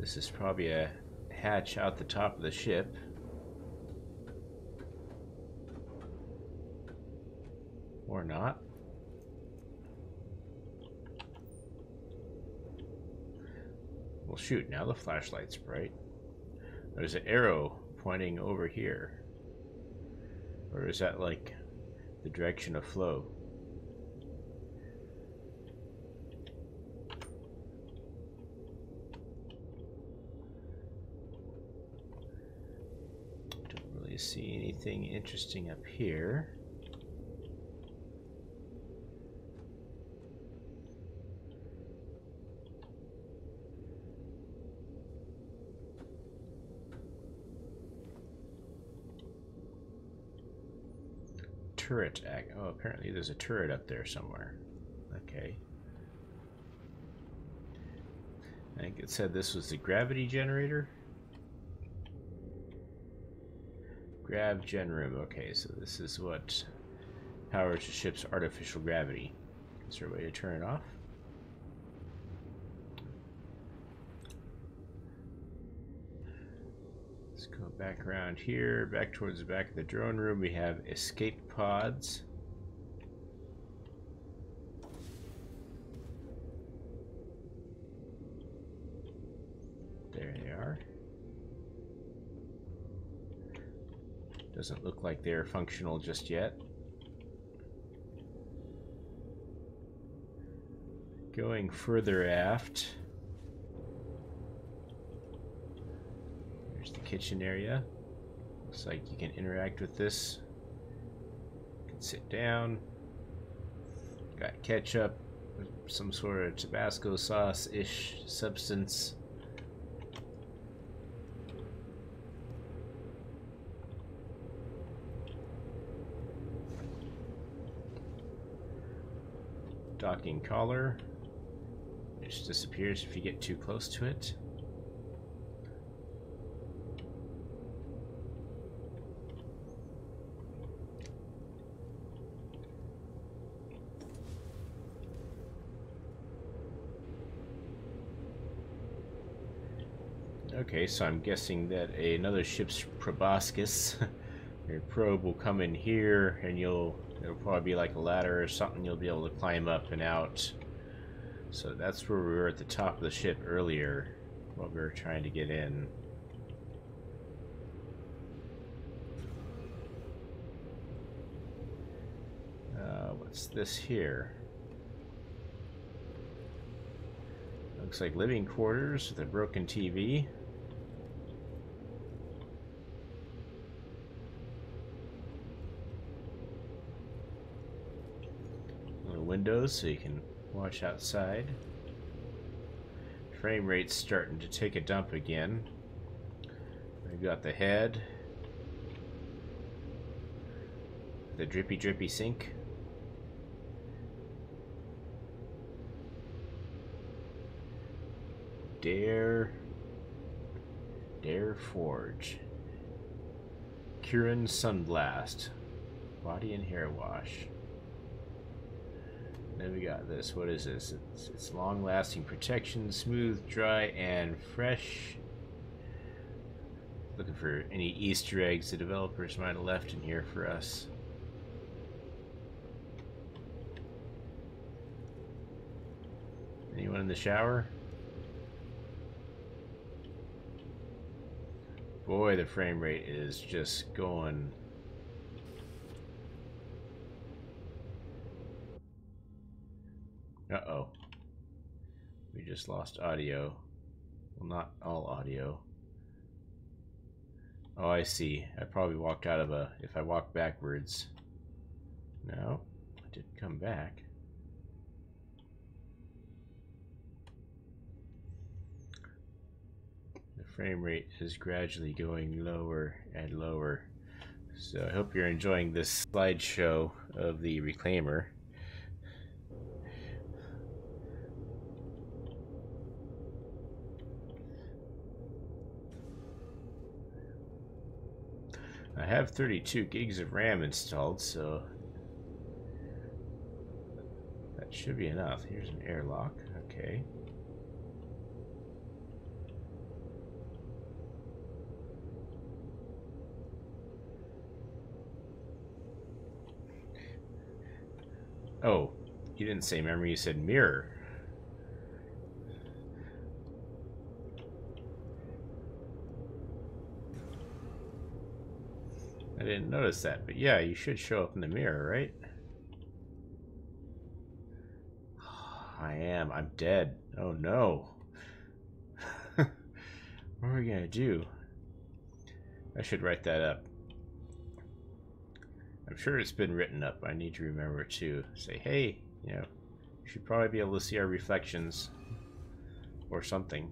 Speaker 1: This is probably a hatch out the top of the ship. Or not. Well, shoot, now the flashlight's bright. There's an arrow pointing over here. Or is that like the direction of flow? Don't really see anything interesting up here. Turret. Oh, apparently there's a turret up there somewhere. Okay. I think it said this was the gravity generator. Grav Gen room. Okay, so this is what powers the ship's artificial gravity. Is there a way to turn it off? Let's go back around here, back towards the back of the drone room. We have escape pods. There they are. Doesn't look like they're functional just yet. Going further aft. There's the kitchen area. Looks like you can interact with this. You can sit down. Got ketchup, some sort of Tabasco sauce-ish substance. Docking collar, which disappears if you get too close to it. Okay, so I'm guessing that another ship's proboscis, your probe, will come in here, and it'll probably be like a ladder or something. You'll be able to climb up and out. So that's where we were at the top of the ship earlier, while we were trying to get in. What's this here? Looks like living quarters with a broken TV. Little windows so you can watch outside. Frame rate's starting to take a dump again. We've got the head. The drippy sink. Dare Forge. Kirin Sunblast. Body and hair wash. Then we got this. What is this? It's long-lasting protection, smooth, dry, and fresh. Looking for any Easter eggs the developers might have left in here for us. Anyone in the shower? Boy, the frame rate is just going. Uh-oh. We just lost audio. Well, not all audio. Oh, I see. I probably walked out of a... If I walk backwards... No, I didn't come back. The frame rate is gradually going lower and lower. So I hope you're enjoying this slideshow of the Reclaimer. I have 32 gigs of RAM installed, so that should be enough. Here's an airlock. Okay. Oh, you didn't say memory, you said mirror. I didn't notice that, but yeah, you should show up in the mirror, right? I am. I'm dead. Oh no. What are we gonna do? I should write that up. I'm sure it's been written up. I need to remember to say, hey, you know, you should probably be able to see our reflections or something.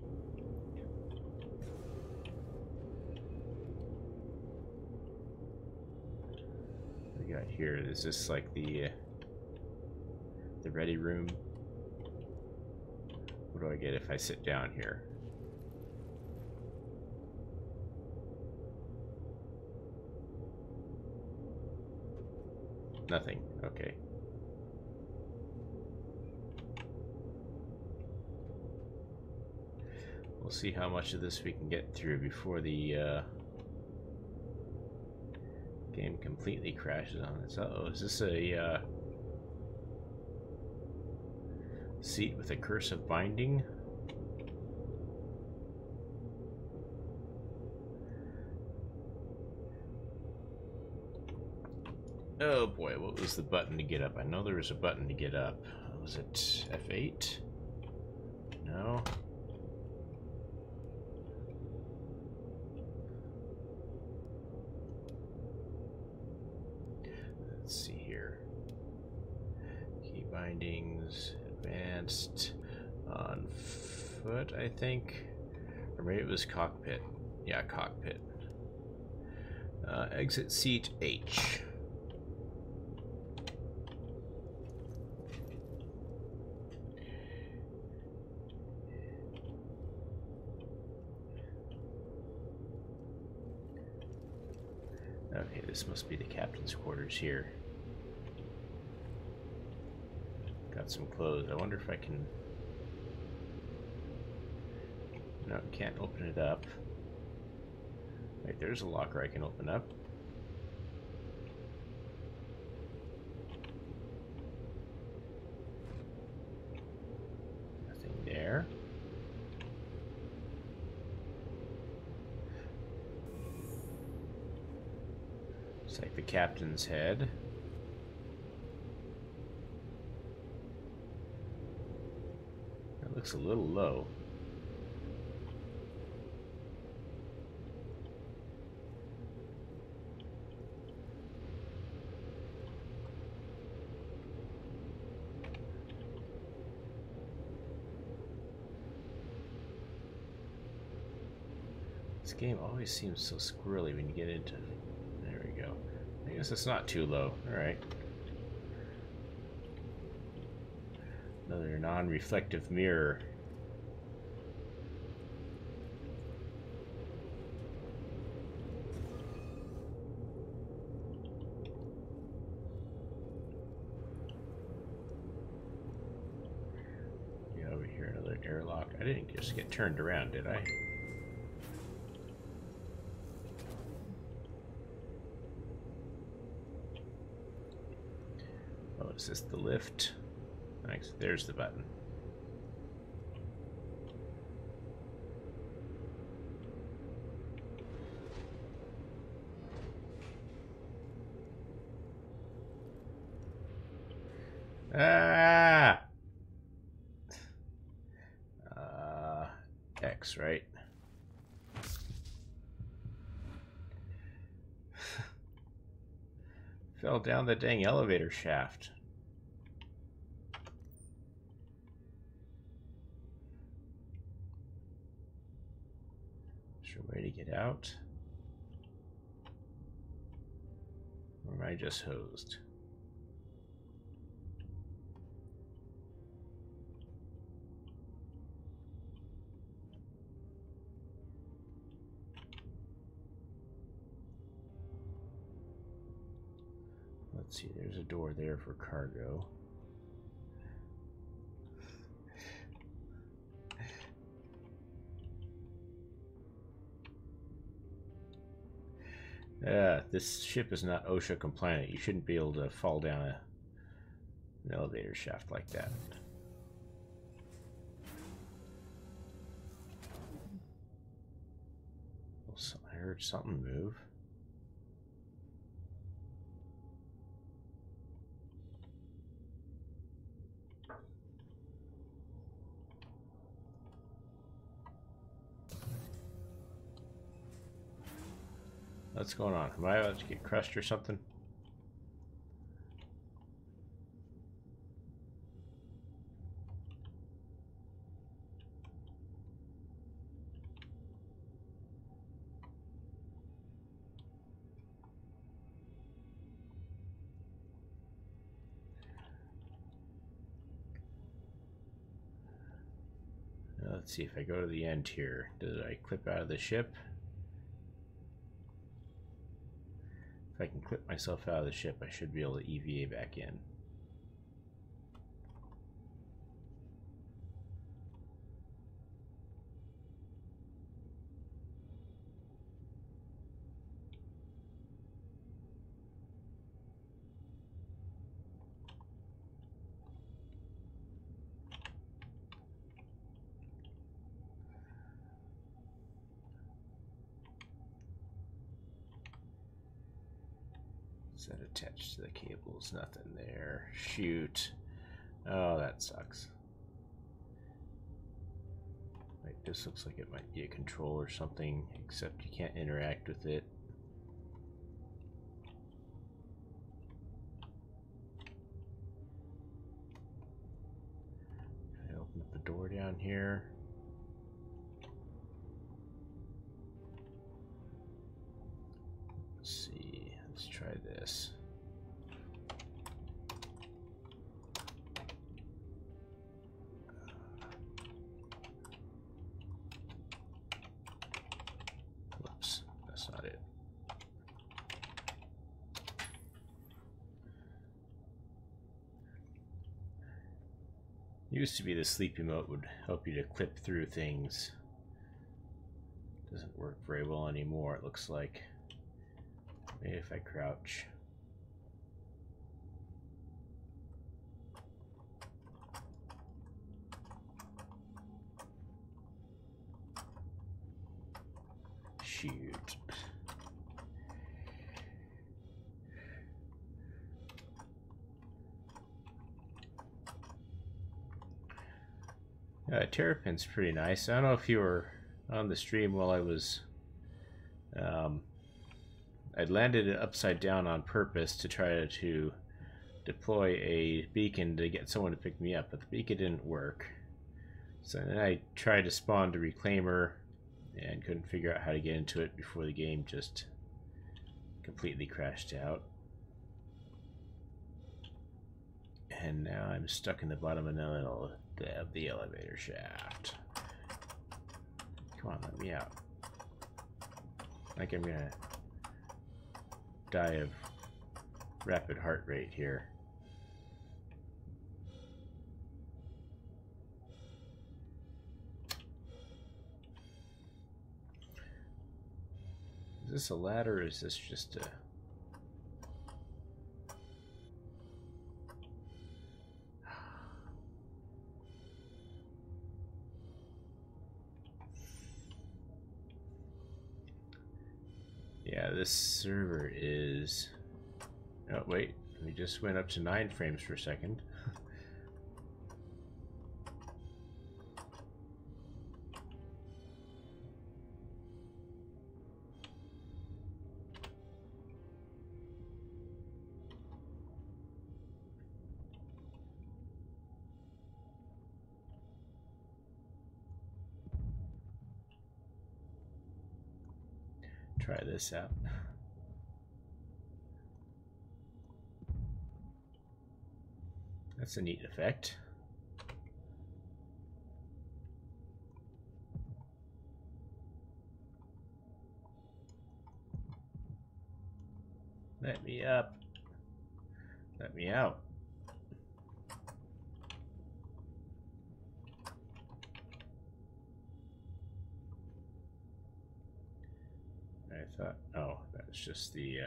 Speaker 1: What we got here? Is this like the ready room? What do I get if I sit down here? Nothing. Okay. We'll see how much of this we can get through before the Game completely crashes on its. Uh-oh, is this a seat with a cursive binding? Oh boy, what was the button to get up? I know there was a button to get up. Was it F8? No. Let's see here. Key bindings, advanced, on foot, I think. Or maybe it was cockpit. Yeah, cockpit. Exit seat H. Okay, this must be the captain's quarters here. Got some clothes. I wonder if I can... No, can't open it up. Wait, there's a locker I can open up. Nothing there. It's like the captain's head. That looks a little low. This game always seems so squirrely when you get into it. There we go. I guess it's not too low. Alright. Another non-reflective mirror. Get over here, another airlock. I didn't just get turned around, did I? Oh, is this the lift? Thanks. There's the button. Ah! X, right? Fell down the dang elevator shaft. Is there a way to get out? Or am I just hosed? Let's see, there's a door there for cargo. This ship is not OSHA compliant. You shouldn't be able to fall down an elevator shaft like that. I heard something move. What's going on? Am I about to get crushed or something? Let's see if I go to the end here. Did I clip out of the ship? If I can clip myself out of the ship, I should be able to EVA back in. Is that attached to the cables? Nothing there. Shoot. Oh, that sucks. Like, this looks like it might be a control or something, except you can't interact with it. I open up the door down here. Let's see. Let's try this. Whoops, that's not it. Used to be the sleepy mode would help you to clip through things. Doesn't work very well anymore, it looks like. Maybe if I crouch. Shoot. Terrapin's pretty nice. I don't know if you were on the stream while I was I'd landed it upside down on purpose to try to deploy a beacon to get someone to pick me up, but the beacon didn't work. So then I tried to spawn the reclaimer and couldn't figure out how to get into it before the game just completely crashed out. And now I'm stuck in the bottom of the elevator shaft. Come on, let me out. Like I'm gonna die of rapid heart rate here. Is this a ladder or is this just a... Yeah, this server is... Oh, wait. We just went up to 9 frames per second. Try this out. That's a neat effect. Let me up. Let me out. I thought, oh, that's just the,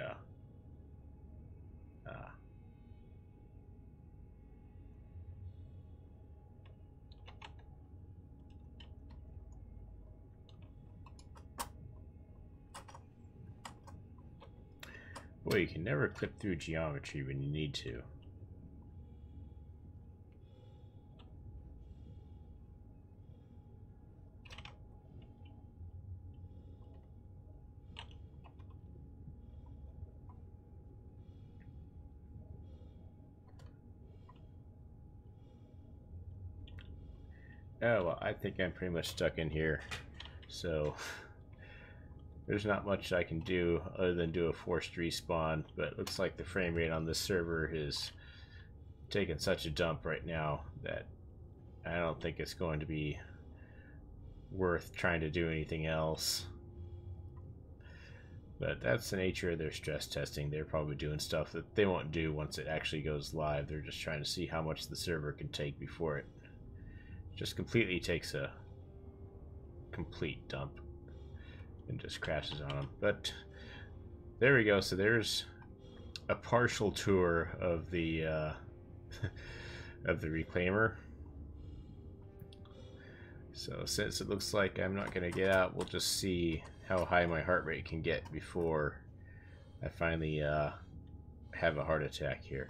Speaker 1: Boy, you can never clip through geometry when you need to. Oh, well, I think I'm pretty much stuck in here. So... there's not much I can do other than do a forced respawn, but it looks like the frame rate on this server is taking such a dump right now that I don't think it's going to be worth trying to do anything else. But that's the nature of their stress testing. They're probably doing stuff that they won't do once it actually goes live. They're just trying to see how much the server can take before it just completely takes a complete dump and just crashes on them. But there we go. So there's a partial tour of the of the reclaimer. So since it looks like I'm not going to get out, we'll just see how high my heart rate can get before I finally have a heart attack here.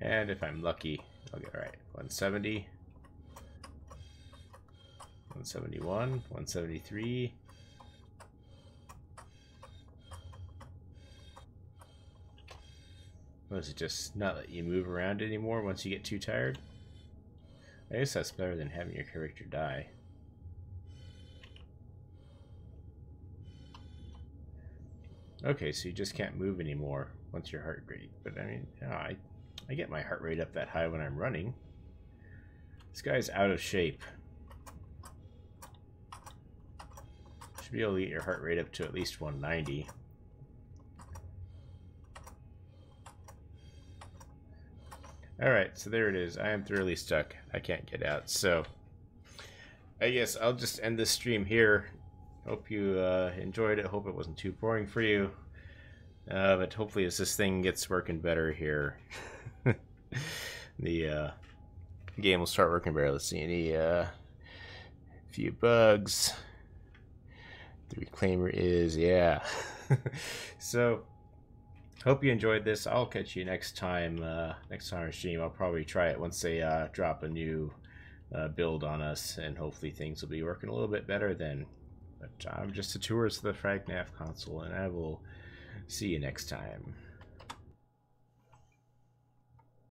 Speaker 1: And if I'm lucky, I'll get alright. 170, 171, 173. Was it just not let you move around anymore once you get too tired? I guess that's better than having your character die. Okay, so you just can't move anymore once your heart rate. But I mean, I get my heart rate up that high when I'm running. This guy's out of shape. Should be able to get your heart rate up to at least 190. Alright, so there it is. I am thoroughly stuck. I can't get out. So, I guess I'll just end this stream here. Hope you enjoyed it. Hope it wasn't too boring for you. But hopefully as this thing gets working better here, the game will start working better. Let's see, any few bugs. The reclaimer is, yeah. So, hope you enjoyed this. I'll catch you next time on stream. I'll probably try it once they drop a new build on us, and hopefully things will be working a little bit better then. But I'm just a tourist of the FragNav console, and I will see you next time.